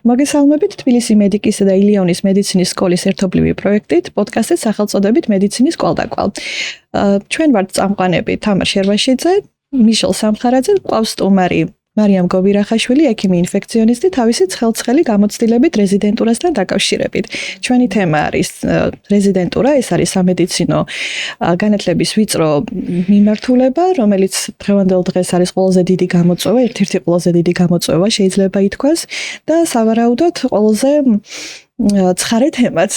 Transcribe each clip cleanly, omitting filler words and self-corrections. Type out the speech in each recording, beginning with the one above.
მოგესალმებით თბილისი მედიკისა და ილიონის მედიცინის სკოლის ერთობლივი პროექტით პოდკასტის სახელწოდებით მედიცინის კვალდაკვალ. ჩვენ ვართ წამყვანები თამარ შერვაშიძე, მიშელ სამხარაძე, ყავს სტუმარი მარიამ გობირახაშვილი, ექიმი ინფექციონისტი, თავისი ცხელ-ცხელი გამოცდილებით რეზიდენტურასთან დაკავშირებით. ჩვენი თემა არის რეზიდენტურა, ეს არის სამედიცინო განათლების ვიწრო მიმართულება, რომელიც დღევანდელ დღეს არის ყველაზე დიდი გამოწვევა, ერთ-ერთი ყველაზე დიდი გამოწვევა შეიძლება ითქვას და სავარაუდოდ ყველაზე ცხარე თემაც.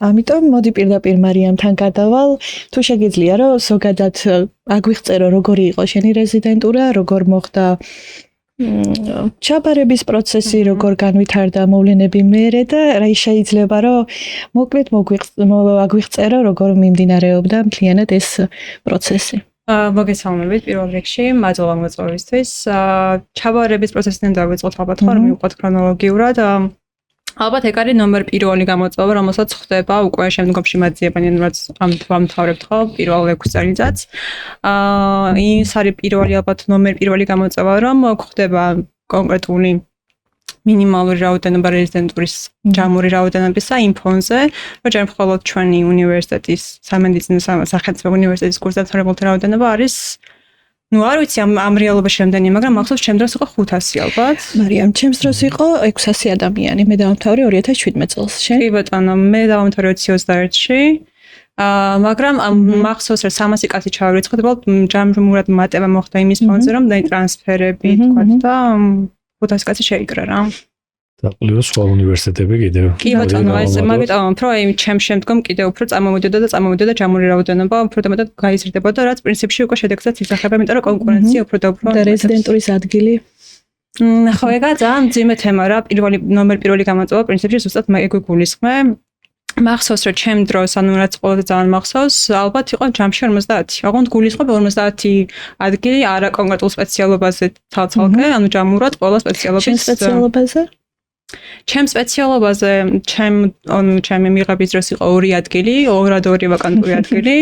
ამიტომ მოდი პირდაპირ მარიამთან გადავალ. თუ შეგიძლია რომ ზოგადად აგვიღწერო როგორი იყო შენი რეზიდენტურა, როგორ მოხდა ჩაბარების პროცესი, როგორ განვითარდა მოვლენები მერე და რა შეიძლება რომ მოკლედ აგვიღწერო როგორ მიმდინარეობდა მთლიანად ეს პროცესი. მოგესალმებით პირველ რიგში, მადლობა მოწვევისთვის. ჩაბარების პროცესიდან დავიწყოთ ალბათ ხარ მივყვეთ ქრონოლოგიურად. ალბათ ეგ არის ნომერ პირველი გამოწვევა, რომელსაც ხდება უკვე შემდგომში მაძიებანიან, რაც ამთავრებთ ხო პირველ 6 წელიწადს. ის არის პირველი ალბათ ნომერ პირველი გამოწვევა, რომ ხდება კონკრეტული მინიმალური რაოდენობა რეზიდენტურის ჯამური რაოდენობისა იმ ფონზე, რომ ჯერ მხოლოდ ჩვენი უნივერსიტეტის სამედიცინო სახელმწიფო უნივერსიტეტის კურსდამთავრებულთა რაოდენობა არის არ ვიცი ამ რეალობაში რამდენი, მაგრამ მახსოვს ჩემ დროს იყო 500 ალბათ. მარიამ, ჩემს დროს იყო 600 ადამიანი. მე დავამთავრე 2017 წელს. შენ? კი ბატონო, მე დავამთავრე 2021-ში. მაგრამ მახსოვს რომ 300 კაცი ჩავარიცხეთ, ჯამურად მატება მოხდა იმის ფონზე, რომ ტრანსფერები თქვა და 500 კაცი შეიკრა რა. დაყლიო სხვა უნივერსიტეტები კიდევ. კი ბატონო, ეს მაგიტავ რომ აი ჩემ შემდგომ კიდევ უფრო წამოვიდოდა ჯამური რაოდენობა, უფრო და მეტად გაიზრდებოდა, რაც პრინციპში უკვე შედეგსაც ისახება, იმიტომ რომ კონკურენცია უფრო და უფრო და რეზიდენტურის ადგილი. ხო, ეგა ძალიან მძიმე თემა რა, ნომერ პირველი გამოწვევა პრინციპში ზუსტად ეგ გულისხმე. მახსოვს რომ ჩემ დროს, ანუ რაც ყველაზე ძალიან მახსოვს, ალბათ იყო ჯამში 50. ოღონდ გულისხმობ 50 ადგილი არა კონკრეტულ სპეციალობაზე თალცალკე, ანუ ჯამურად ყველა სპეციალობის სპეციალობაზე ჩემ სპეციალობაზე, ჩემი მიღების დროს იყო 2 ადგილი, 2 ვაკანტური ადგილი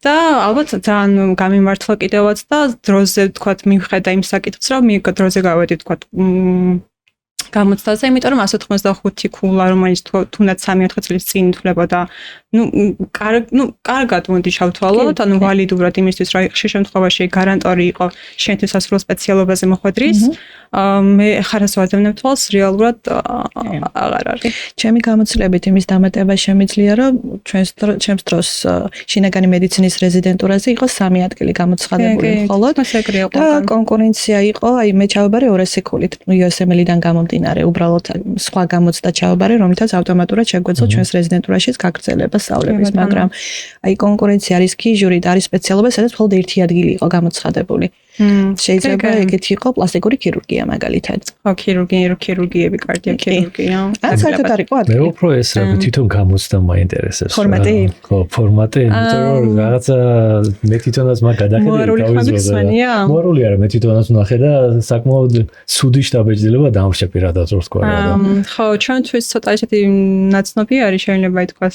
და ალბათ ძალიან გამიმართლა კიდევაც და დროზე თქვათ მივხედა იმ საკითხს, რომ დროზე გავედი თქვათ გამოცდაზე, იმიტომ რომ 185 ქულა, რომელიც თუნდაც 3-4 წლის წინ ითვლებოდა, კარგად უნდა შევთვალოთ, ანუ ვალიდურად იმისთვის, რომ ხშირ შემთხვევაში გარანტორი იყო შენთვის სასურველ სპეციალობაზე მოხვედრის, მე ხარას ვაძებნებ თვალს, რეალურად აღარ არის. ჩემი გამოცდილებით იმის დამატება შემიძლია, რომ ჩემს დროს შინაგანი მედიცინის რეზიდენტურაზე იყო 3 ადგილი გამოცხადებული მხოლოდ და კონკურენცია იყო, აი მე ჩავაბარე 200 ქულით, USML-დან გამომდინარე, უბრალოდ სხვა გამოცდა ჩავაბარე, რომლითაც ავტომატურად შეგვეძლო ჩვენს რეზიდენტურაშიც გაგრძელება სწავლების, მაგრამ აი კონკურენცია არის ქიჟური და არის სპეციალობა, სადაც მხოლოდ 1 ადგილი იყო გამოცხადებული. შეიძლება ეგეთი იყო პლასტიკური ქირურგია მაგალითად. ხო, ქირურგიები, კარდიოქირურგია. ან საერთოდ არ იყო ადგილი. მე უფრო ეს რა თვითონ გამოცდა მაინტერესებს. ფორმატი? ხო, ფორმატი, იმიტომ რომ რაღაცა მე თვითონაც მაგ გადახედე თავიზღვე. მორული არა, მე თვითონაც ვნახე და საკმაოდ ცუდი შტაბეჭდილება დამრჩა პირადად რო თქვა რა. ხო, ჩვენთვის ცოტა ისეთი ნაცნობი არის, შეიძლება ითქვას,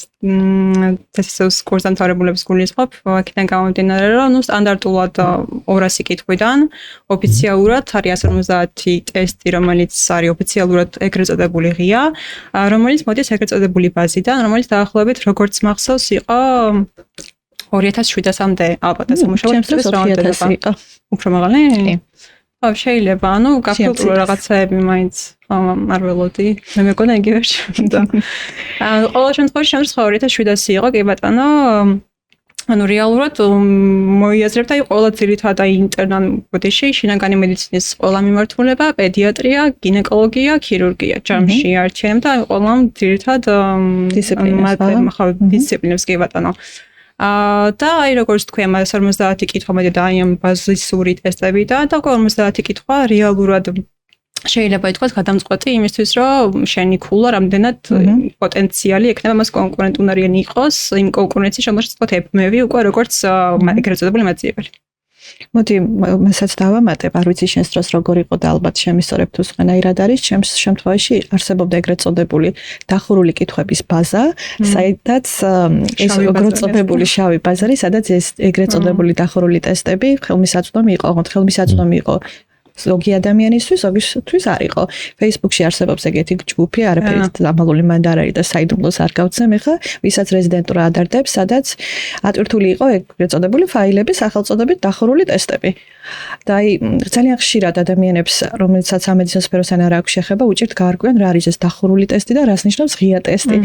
თესის კურსდამთავრებულების გულისხმობ, აქედან გამომდინარე, რომ სტანდარტულად 200 კითხვიდან ოფიციალურად არის 150 ტესტი, რომელიც არის ოფიციალურად ეგრეთ წოდებული ღია, რომელიც მოდის ეგრეთ წოდებული ბაზიდან, რომელიც დაახლოებით როგორც მახსოვს იყო 2700-მდე ალბათ ეს შემთხვევაში 2000 იყო. უფრო მაღალი? კი. ხო, შეიძლება, ანუ გაფილტრო რაღაცაები მაინც არ ველოდი. მე მეკონა იგივე შემდა. ყოველ შემთხვევაში შემდგომ 2700 იყო, კი ბატონო. ანუ რეალურად მოიაზრებთ აი ყველა ძირითადად აი ინტერნან ბოდიში შინაგანი მედიცინის ყველა მიმართულება, პედიატრია, გინეკოლოგია, ქირურგია, ჯამში არჩევენ და ყველა ძირითადად დისციპლინებს კი ბატონო. და აი როგორც თქვი, 150 კითხვა მოდი და აი ამ ბაზისური ტესტები და 50 კითხვა რეალურად შეიძლება ითქვას გადამწყვეტი იმისთვის, რომ შენი ქულა რამდენად პოტენციალი ექნება მას კონკურენტუნარიანი იყოს იმ კონკურენციის რომელშიც თქვათ ეფმევი უკვე როგორც ეგრეთ წოდებული მაძიებელი. მოდი მესაც დავამატებ, არ ვიცი შენს დროს როგორ იყო და ალბათ შემისწორებ თუ სხვანაირად არის, ჩემს შემთხვევაში არსებობდა ეგრეთ წოდებული დახურული კითხვების ბაზა, საიდაც ეს ეგრეთ წოდებული შავი ბაზარი, სადაც ეს ეგრეთ წოდებული დახურული ტესტები ხელმისაწვდომი იყო, ხელმისაწვდომი იყო ზოგი ადამიანისთვის, ზოგისთვის არ იყო. Facebook-ში არსებობს ეგეთი ჯგუფი, არაფერი ამალული მანდ არ არის და საიდუმლოს არ გავცემ ეხა, ვისაც რეზიდენტურა ადარდებს, სადაც ატვირთული იყო ეგრეთ წოდებული ფაილები, სახელწოდებით დახურული ტესტები. და აი ძალიან ხშირად ადამიანებს, რომელსაც სამედიცინო სფეროსთან არ აქვს შეხება, უჭირთ გაარკვიონ რა არის ეს დახურული ტესტი და რას ნიშნავს ღია ტესტი.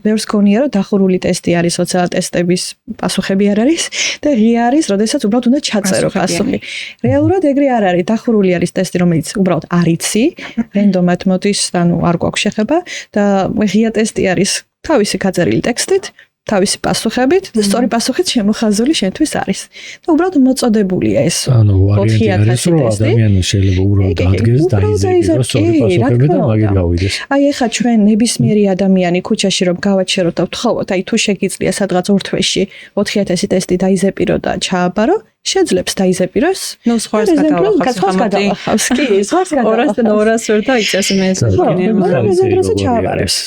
ბევრს გონია, რომ დახურული ტესტი არის, როცა ტესტების პასუხები არ არის და ღია არის, როდესაც უბრალოდ უნდა ჩაწერო პასუხი. რეალურად ეგრე არ არის, დახურული არის ტესტი, რომელიც უბრალოდ არ იცი, რენდომად მოდის, ანუ არ გვაქვს შეხება და ღია ტესტი არის თავისი გაწერილი ტექსტით, თავისი პასუხებით და სწორი პასუხით შემოხაზული შენთვის არის. და უბრალოდ მოწოდებულია ეს. ანუ ვარიანტი არის, რომ ადამიანი შეიძლება უბრალოდ ადგეს და დაიზეგოს სწორი პასუხები და მაგით გავიდეს. აი ეხლა ჩვენ ნებისმიერი ადამიანი ქუჩაში რომ გავაჩეროთ და ვთხოვოთ, აი თუ შეგიძლია სადღაც ორ თვეში 4000 ტესტი დაიზეპირო და ჩააბარო, შეძლებს დაიზეპიროს. ნუ სხვას გადავახავს. კი, სხვას გადავახავს. 200 ვერ დაიწეს მე ეს. რეზიდენტურაზე ჩააბარებს.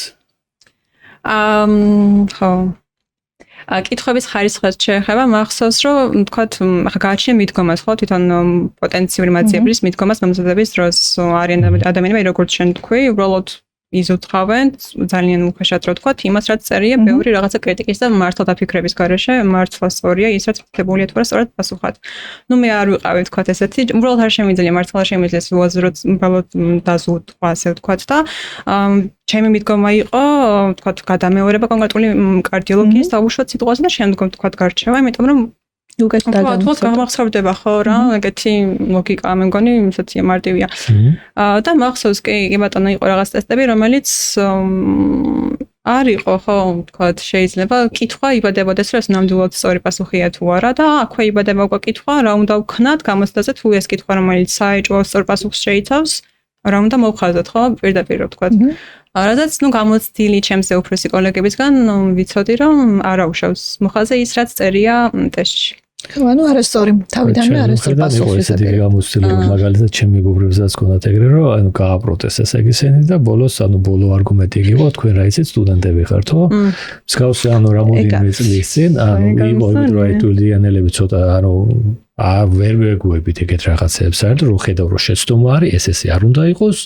ხო. კითხების ხარისხს შეეხება, მახსოვს, რომ თქვათ, ახლა გააჩნია მიდგომას, ხო, თვითონ პოტენციური მაძიებლის მიდგომას მომზადების დროს არიან ადამიანები, როგორც შენ თქვი, უბრალოდ იზუთხავენ, ძალიან უხეშად რო თქვათ, იმას რაც წერია, ბევრი რაღაცა კრიტიკის და მართლა დაფიქრების გარეშე, მართლა სწორია ის, რაც ხდებულია თუ არა სწორად პასუხად. ნუ მე არ ვიყავი თქვათ ესეთი, უბრალოდ არ შემიძლია, მართლა არ შემიძლია უაზროდ უბრალოდ დაზუთხვა, ასე ვთქვათ და ჩემი მიდგომა იყო, თქვათ, გადამეორება კონკრეტული კარდიოლოგიის და უშუალოდ სიტუაცია და შემდგომ თქვათ გარჩევა, იმიტომ რომ უკეთ დაგამოწევ. გამახსოვდება ხო რა, ეგეთი ლოგიკა მე მგონი ისეთია მარტივია. და მახსოვს კი ბატონო იყო რაღაც ტესტები, რომელიც არ იყო ხო, თქვათ, შეიძლება კითხვა იბადებოდეს, რომ ეს ნამდვილად სწორი პასუხია თუ არა და აქვე იბადება უკვე კითხვა, რა უნდა ვქნათ გამოცდაზე თუ ეს კითხვა რომელიც საეჭვო სწორ პასუხს შეიცავს, რა უნდა მოვხაზოთ ხო, პირდაპირ ვთქვათ. რადგან ნუ გამოცდილი ჩემზე უფროსი კოლეგებისგან ვიცოდი რომ არ აუშავს მოხაზე ის რაც წერია ტესტში. ანუ არასწორი თავიდანვე არასწორი პასუხი ესეთი გამოცდილი რომ მაგალითად ჩემი მეგობრებსაც ჰქონდათ ეგრე რომ ანუ გააპროტესტეს ეგ ისინი და ბოლოს ანუ ბოლო არგუმენტი იყო თქვენ რა იცით სტუდენტები ხართ ხო? მსგავსი ანუ რამოდენიმე წლის წინ ანუ იყო ინდივიდუალისტები ცოტა ანუ ვერ ვეგუებით ეგეთ რაღაცებს საერთოდ რომ ხედავ რომ შეცდომა არის ეს არ უნდა იყოს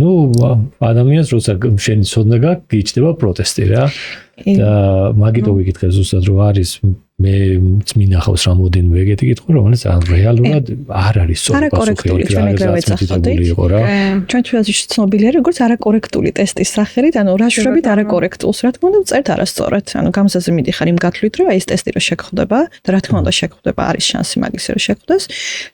ნუ ადამიანს როცა შენი ცოდნა გაქვს გიჩნდება პროტესტი რა და მაგიტო ვიკითხე ზუსტად რომ არის მე მინახავს რამოდენიმე ეგეთი კითხვა რომელიც რეალურად არ არის სწორი პასუხი იყო რა ჩვენ თვითონ ცნობილია როგორც არაკორექტული ტესტის სახელით ანუ რაშურებით არაკორექტულს რა თქმა უნდა წერთ არასწორად ანუ გამზაზე მიდიხარ იმ გათვლით რომ აი ეს ტესტი რო შეგხვდება და რა თქმა უნდა შეგხვდება არის შანსი მაგის რომ შეგხვდეს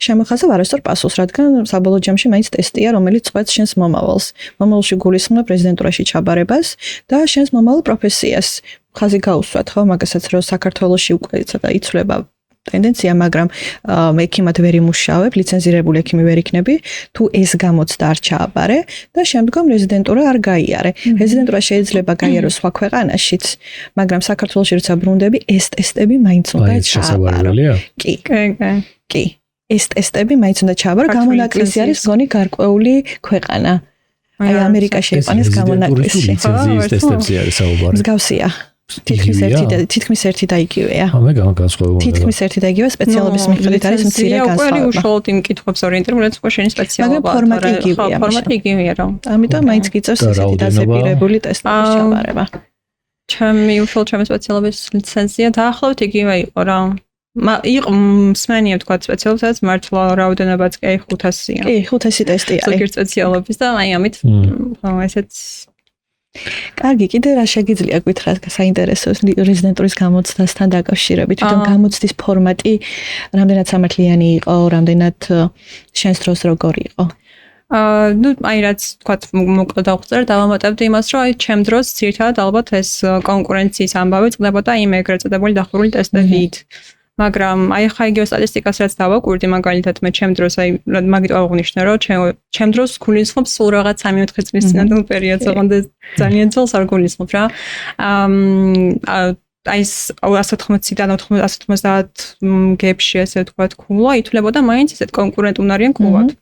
შემოხაზავ არასწორ პასუხს რადგან საბოლოო ჯამში მაინც ტესტია რომელიც წვეთს შენს მომავალს მომავალში გულისხმობ პრეზიდენტურაში ჩაბარებას და შენს მომავალ პროფესიას ხაზი გაუსვათ ხო მაგასაც რომ საქართველოში უკვე ცოტა იცვლება ტენდენცია მაგრამ ექიმად ვერ იმუშავებ ლიცენზირებული ექიმი ვერ იქნები თუ ეს გამოცდა არ ჩააბარე და შემდგომ რეზიდენტურა არ გაიარე რეზიდენტურა შეიძლება გაიაროს სხვა ქვეყანაშიც მაგრამ საქართველოში როცა ბრუნდები ეს ტესტები მაინც უნდა ჩააბარო კი ეს ტესტები მაინც უნდა ჩააბარო გამონაკლისი არის გონი გარკვეული ქვეყანა აი ამერიკაში იყანეს გამონაკლისი ლიცენზიის ტესტებზე არის საუბარი მსგავსია თითქმის ერთი და იგივეა. მე განსხვავებული. თითქმის ერთი და იგივე სპეციალობის მიხედვით არის მცირე განსხვავება. უშუალოდ იმ კითხვებს ორიენტირებულიც უკვე შენი სპეციალობა. მაგრამ ფორმატი იგივეა. ფორმატი იგივეა რა. ამიტომ მაინც გიწევს ესეთი დაზეპირებული ტესტების ჩაბარება. ჩემი სპეციალობის ლიცენზია დაახლოებით იგივე იყო რა. იყო მსმენია თქვა სპეციალობასაც მართლა რაოდენობაც კი 500-ია. კი 500 ტესტი არის. ზოგიერთ სპეციალობის და აი ამით ესეც კარგი, კიდე რა შეგიძლია გითხრათ საინტერესო რეზიდენტურის გამოცდასთან დაკავშირებით? თვითონ გამოცდის ფორმატი რამდენად სამართლიანი იყო, რამდენად შენს დროს როგორი იყო? ნუ აი რაც თქვა მოკლედ დავწერე, დავამატებდი იმას, რომ აი ჩემ დროს ძირითადად ალბათ ეს კონკურენციის ამბავი წყდებოდა იმ ეგრეთ წოდებული დახურული ტესტებით. მაგრამ აი ხა იგივე სტატისტიკას რაც დავაკვირდი მაგალითად მე ჩემ დროს აი მაგით აღნიშნე რომ ჩემ დროს გულისხმობს სულ რაღაც 3-4 წლის წინანდელ პერიოდს ოღონდ ძალიან ძველს არ გულისხმობ რა აი 180-დან 190 გებში ესე ვთქვათ ქულა ითვლებოდა მაინც ესეთ კონკურენტუნარიან ქულად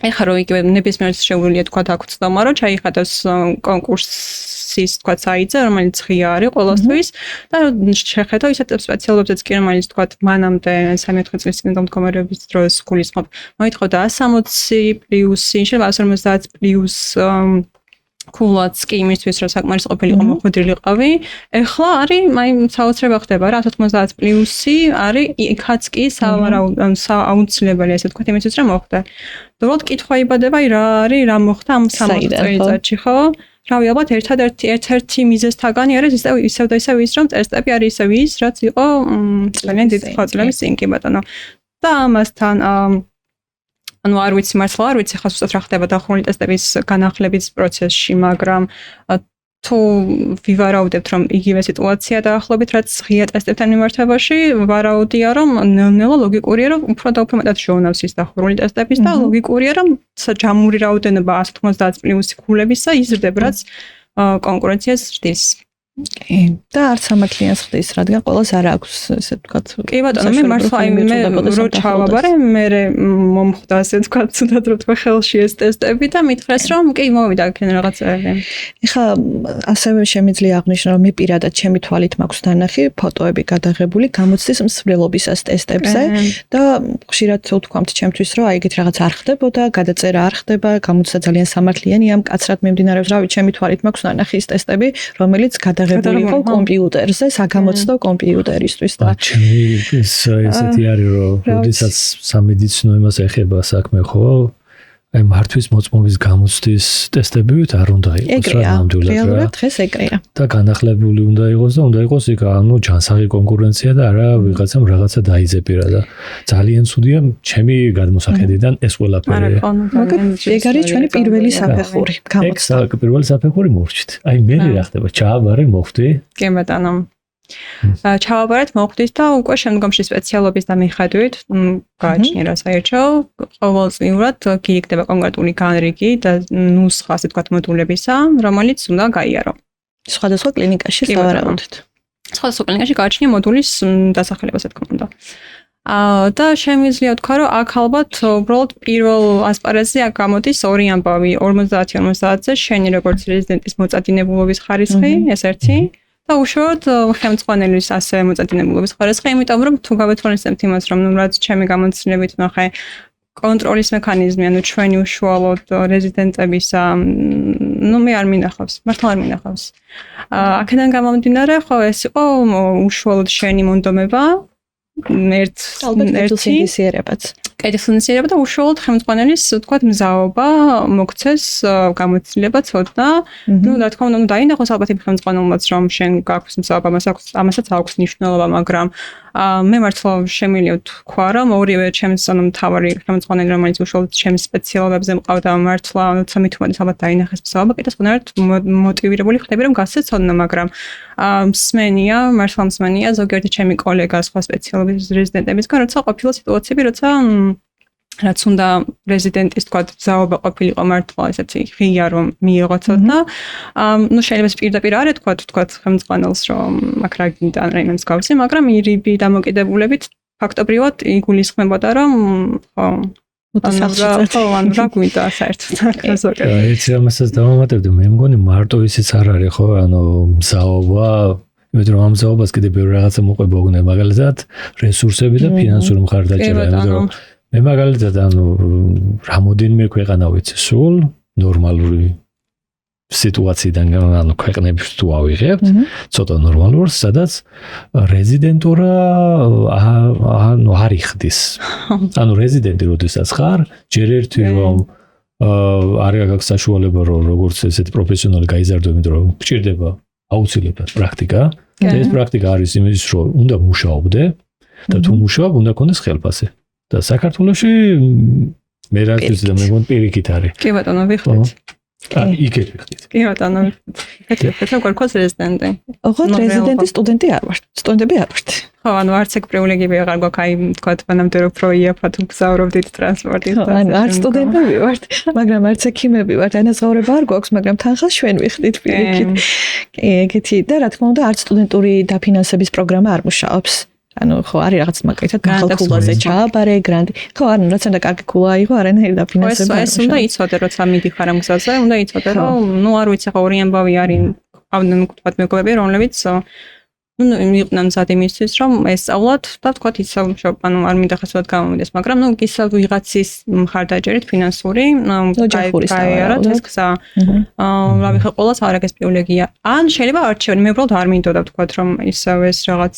ეხლა რო იგივე ნებისმიერ შეუძლია თქვა აქ ვცდომა, რომ ჩაიხადოს კონკურსის თქვა საიტზე, რომელიც ღია არის ყოველთვის და შეხედო ისეთ სპეციალობებზეც კი რომელიც თქვა მანამდე 3-4 წლის წინ მდგომარეობის დროს გულისხმობ. მოითხოვდა 160 პლუსი, შეიძლება 150 პლუს კულაც კი იმისთვის რომ საკმარის ყოფილიყო მოხვედრილიყავი. ეხლა არის საოცრება ხდება რა 190 პლუსი არის იქაც კი აუცილებელი ესე თქვა იმისთვის რომ მოხდა. უბრალოდ კითხვა იბადება რა არის რა მოხდა ამ 60 წელიწადში ხო? რავი ალბათ ერთ-ერთი მიზეზთაგანი არის ისევ და ისევ ის რომ ტესტები არის ისევ ის რაც იყო ძალიან დიდი ხალხის წინ კი ბატონო. და ამასთან ანუ არ ვიცი მართლა არ ვიცი ხა ზუსტად რა ხდება დახრული ტესტების განახლების პროცესში, მაგრამ თუ ვივარაუდებთ რომ იგივე სიტუაცია დაახლოებით რაც ღია ტესტებთან მიმართებაში, ვარაუდია რომ ნელ-ნელა ლოგიკურია რომ უფრო და უფრო მეტად შეუნავს ის დახრული ტესტების და ლოგიკურია რომ ჯამური რაოდენობა 190 პლუსი ქულებისა იზრდება რაც კონკურენციას ზრდის. და არც სამართლიანს ხდის, რადგან ყველას არ აქვს ესე ვთქვათ. კი ბატონო, მე მართლა მე რო ჩავაბარე, მე მომხდა ასე ვთქვათ, თუნდაც რო თქვა ხელში ეს ტესტები და მითხრეს რომ კი მოვიდა აქედან რაღაცები. ეხლა ასევე შემიძლია აღნიშნო რომ მე პირადად ჩემი თვალით მაქვს დანახი ფოტოები გადაღებული გამოცდის მსვლელობისას ტესტებზე და ხშირად ვთქვამთ ჩემთვის რომ აი ეგეთ რაღაც არ ხდებოდა, გადაწერა არ ხდება, გამოჩნდა ძალიან სამართლიანია, მკაცრად მიმდინარეობს, რავი, ჩემი თვალით მაქვს დანახი ის ტესტები, რომელიც გადაღებული იყო კომპიუტერზე, საგამოცდო კომპიუტერისთვის და ჩემი ესეთი არის რომ როდესაც სამედიცინო იმას ეხება საქმე ხო აი მართვის მოწმობის გამოცდის ტესტებივით არ უნდა იყოს რა ნამდვილად რა. რეალურად დღეს ეგრეა. და განახლებული უნდა იყოს და უნდა იყოს იქ ანუ ჯანსაღი კონკურენცია და არა ვიღაცამ რაღაცა დაიძებირა და ძალიან ცუდია ჩემი გადმოსახედიდან ეს ყველაფერი. მაგრამ ეგ არის ჩვენი პირველი საფეხური გამოცდა. ეგ პირველი საფეხური მორჩით. აი მე რა ხდება? ჩააბარე მოხდი? კი ბატონო. ჩავაბარეთ მოხდით და უკვე შემდგომში სპეციალობის და მიხედვით გააჩნია რა საერთო ყოველწლიურად გიგდება კონკრეტული განრიგი და ნუსხა ასე ვთქვათ მოდულებისა, რომელიც უნდა გაიარო. სხვადასხვა კლინიკაში სავარაუდოდ. სხვადასხვა კლინიკაში გააჩნია მოდულის დასახელება, ასე თქმა უნდა. და შემიძლია ვთქვა, რომ აქ ალბათ უბრალოდ პირველ ასპარეზზე აქ გამოდის ორი ამბავი 50-50-ზე შენი როგორც რეზიდენტის მოწადინებულობის ხარისხი, ეს ერთი და უშუალოდ ხელმძღვანელის ასე მოწადინებულობის ხარისხი, იმიტომ რომ თუ გავეთვალისწინებთ იმას, რომ რაც ჩემი გამოცდილებით ნახე კონტროლის მექანიზმი, ანუ ჩვენი უშუალოდ რეზიდენტებისა, მე არ მინახავს, მართლა არ მინახავს. აქედან გამომდინარე, ხო ეს იყო უშუალოდ შენი მონდომება, კეთილსინდისიერებაც. კეთილსინდისიერება და უშუალოდ ხელმძღვანელის, ვთქვათ, მზაობა მოგცეს გამოცდილება ცოდნა. ნუ რა თქმა უნდა, დაინახოს ალბათ იმ ხელმძღვანელმაც, რომ შენ გაქვს მზაობა, ამასაც აქვს მნიშვნელობა, მაგრამ მე მართლა შემიძლია ვთქვა, რომ ორივე ჩემს ანუ მთავარი ხელმძღვანელი, რომელიც უშუალოდ ჩემს სპეციალობებზე მყავდა, მართლა თუმცა ალბათ დაინახეს მზაობა, კიდე სხვანაირად მოტივირებული ხდები, რომ გასცე ცოდნა, მაგრამ მსმენია, მართლა მსმენია ზოგიერთი ჩემი კოლეგა სხვა სპეციალობის რეზიდენტებისგან, როცა ყოფილა სიტუაციები, როცა რაც უნდა რეზიდენტის თქვა მზაობა ყოფილიყო მართლა ესეთი ღია რომ მიიღო ცოდნა. ნუ შეიძლება პირდაპირ არ ეთქვა ხელმძღვანელს რომ აქ რა გინდა ან რაიმე მსგავსი, მაგრამ ირიბი დამოკიდებულებით ფაქტობრივად იგულისხმებოდა რომ ხო ანუ რა გვინდა საერთოდ ზოგადად. ეს ამასაც დავამატებდი, მე მგონი მარტო ისიც არ არის ხო, ანუ მზაობა იმიტომ რომ ამ მზაობას კიდე ბევრი რაღაცა მოყვება უნდა მაგალითად რესურსები და ფინანსური მხარდაჭერა, იმიტომ რომ მე მაგალითად ანუ რამოდენიმე ქვეყანა ვიცი სულ ნორმალური სიტუაციიდან ანუ ქვეყნებში თუ ავიღებთ ცოტა ნორმალურს, სადაც რეზიდენტურა ანუ არ იხდის. ანუ რეზიდენტი როდესაც ხარ, ჯერ ერთი რომ არ გაქვს საშუალება რომ როგორც ესეთი პროფესიონალი გაიზარდო, იმიტომ რომ გჭირდება აუცილებლად პრაქტიკა. ეს პრაქტიკა არის იმის რომ უნდა მუშაობდე და თუ მუშაობ, უნდა გქონდეს ხელფასი. და საქართველოში მე რა ვიცი და მე მგონი პირიქით არის. კი ბატონო, ვიხდით. იქეთ ვიხდით. კი ბატონო, ვიხდით. გვარქოს რეზიდენტი. ოღონდ რეზიდენტი სტუდენტი არ ვართ. სტუდენტები არ ვართ. ხო, ანუ არც ეგ პრივილეგიები აღარ გვაქვს, აი თქვათ მანამდე რომ პროიაფად ვგზავრობდით ტრანსპორტით. ანუ არც სტუდენტები ვართ, მაგრამ არც ექიმები ვართ. ანაზღაურება არ გვაქვს, მაგრამ თანხას ჩვენ ვიხდით პირიქით. ეგეთი და რა თქმა უნდა, არც სტუდენტური დაფინანსების პროგრამა არ მუშაობს. ანუ ხო არის რაღაც მაგალითად გახალხულაზე ჩააბარე გრანდი ხო არ რაცა და კარგი ქულა აიღო არანაირი დაფინანსება ეს უნდა იცოდე როცა მიდიხარ ამ გზაზე უნდა იცოდე რომ ნუ არ ვიცი ხო ორი ამბავი არის ავდენ ვთქვათ მეგობრები რომლებიც ნუ იყვნენ მზად იმისთვის რომ ესწავლათ და ვთქვათ ისწავლო ანუ არ მინდა ხასოდ გამომიდეს მაგრამ ნუ ისე ვიღაცის მხარდაჭერით ფინანსური გაიაროთ ეს გზა რა ვიცი ყოველას არ არის პრივილეგია ან შეიძლება არჩევანი მე უბრალოდ არ მინდოდა ვთქვათ რომ ისევ ეს რაღაც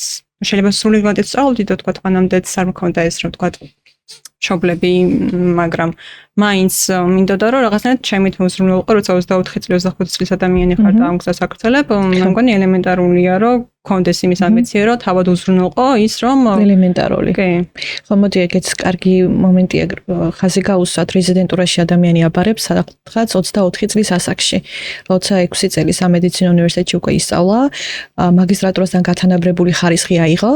შეიძლება სრულად ესწავლოდი და ვთქვათ მანამდეც არ მქონდა ეს რომ ვთქვათ შობლები მაგრამ მაინც მინდოდა რომ რაღაცნაირად ჩემით უზრუნველყო როცა 24 წლის 25 წლის ადამიანი ხარ და ამ გზას აკრძალებ მე მგონი ელემენტარულია რომ კონდეს იმის ამბიცია რომ თავად უზრუნველყო ის რომ ელემენტარული კი ხო მოდი ეგეც კარგი მომენტია ხაზი გაუსვათ რეზიდენტურაში ადამიანი აბარებს სადღაც 24 წლის ასაკში როცა 6 წელი სამედიცინო უნივერსიტეტში უკვე ისწავლა მაგისტრატურასთან გათანაბრებული ხარისხი აიღო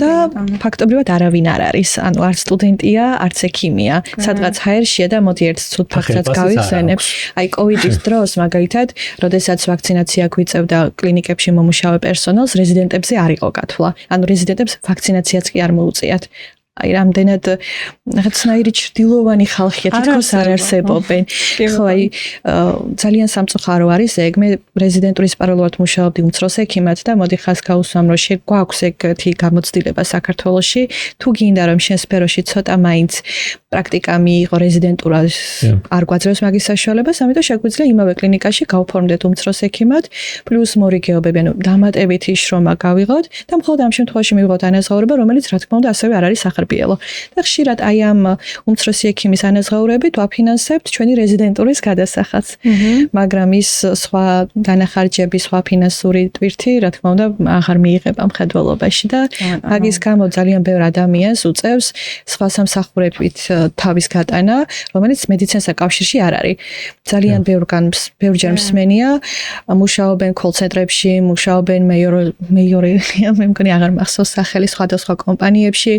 და ფაქტობრივად არავინ არ არის ანუ არც სტუდენტია არც ექიმია სადღაც ჰაერშია და მოდი ერთ ცუდ ფაქტსაც გავიხსენებ აი კოვიდის დროს მაგალითად როდესაც ვაქცინაცია გვიწევდა კლინიკებში მომუშავე პერსონალს რეზიდენტებზე არ იყო გათვლა. ანუ რეზიდენტებს ვაქცინაციაც კი არ მოუწიათ. აი რამდენად რაღაცნაირი ჭრდილოვანი ხალხია თითქოს არ არსებობენ. ხო აი ძალიან სამწუხარო არის ეგ მე რეზიდენტურის პარალელურად მუშაობდი უმცროს ექიმად და მოდი ხას გავუსვამ რომ შეგვაქვს ეგეთი გამოცდილება საქართველოში თუ გინდა რომ შენ სფეროში ცოტა მაინც პრაქტიკა მიიღო რეზიდენტურას არ გვაძლევს მაგის საშუალებას ამიტომ შეგვიძლია იმავე კლინიკაში გავფორმდეთ უმცროს ექიმად პლუს მორიგეობები ანუ დამატებითი შრომა გავიღოთ და მხოლოდ ამ შემთხვევაში მივიღოთ ანაზღაურება რომელიც რა თქმა უნდა ასევე არ არის სახარბიელო და ხშირად აი ამ უმცროსი ექიმის ანაზღაურებით ვაფინანსებთ ჩვენი რეზიდენტურის გადასახადს მაგრამ ის სხვა განახარჯების სხვა ფინანსური ტვირთი რა თქმა უნდა აღარ მიიღება მხედველობაში და მაგის გამო ძალიან ბევრ ადამიანს უწევს სხვა სამსახურებით თავის გატანა, რომელიც მედიცინასთან კავშირში არ არის. ძალიან ბევრჯერ მსმენია, მუშაობენ კოლ-ცენტრებში, მუშაობენ მეიორე, მე მგონი აღარ მახსოვს სახელი სხვადასხვა კომპანიებში,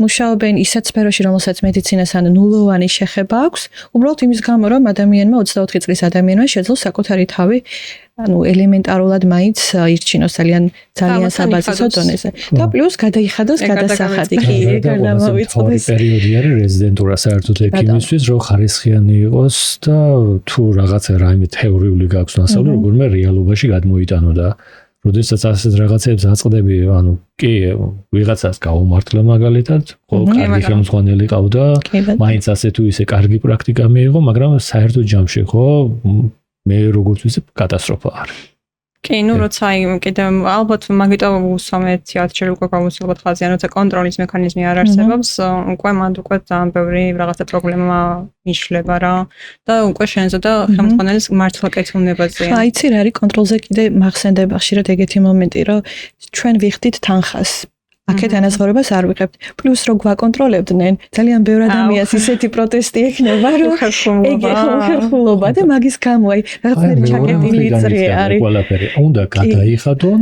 მუშაობენ ისეთ სფეროში, რომელსაც მედიცინასთან ნულოვანი შეხება აქვს, უბრალოდ იმის გამო, რომ ადამიანმა 24 წლის ადამიანმა შეძლოს საკუთარი თავი ანუ ელემენტარულად მაინც ირჩინოს ძალიან საბაზისო დონეზე და პლუს გადაიხადოს გადასახადი კი ეგ არ დამოვიწყდეს პერიოდი არის რეზიდენტურა საერთოდ ექიმისთვის რომ ხარისხიანი იყოს და თუ რაღაცა რაიმე თეორიული გაქვს მასწავლე როგორმე რეალობაში გადმოიტანო და როდესაც ასეთ რაღაცებს აწყდები ანუ კი ვიღაცას გაუმართლა მაგალითად ხო კარგი ხელმძღვანელი ყავდა მაინც ასე თუ ისე კარგი პრაქტიკა მიიღო მაგრამ საერთოდ ჯამში ხო მე როგორც ვიცი კატასტროფა არის. კი, ნუ როცა კიდე ალბათ მაგიტო უსვამე თეატრში უკვე გამოსულობთ ხაზიან, როცა კონტროლის მექანიზმი არ არსებობს, უკვე მანდ უკვე ძალიან ბევრი რაღაცა პრობლემა იშლება რა და უკვე შენზე და ხელმძღვანელის მართლა კეთილნებაზეა. აიცი რა არის კონტროლზე კიდე მახსენდება ხშირად ეგეთი მომენტი, რომ ჩვენ ვიხდით თანხას აქეთ ანაზღაურებას არ ვიღებთ. პლუს რო გვაკონტროლებდნენ, ძალიან ბევრ ადამიანს ისეთი პროტესტი ექნება, რომ ეგ ხერხულობა და მაგის გამო აი რაღაცნაირი ჩაკეტილი წრე არის. ყველაფერი უნდა გადაიხადონ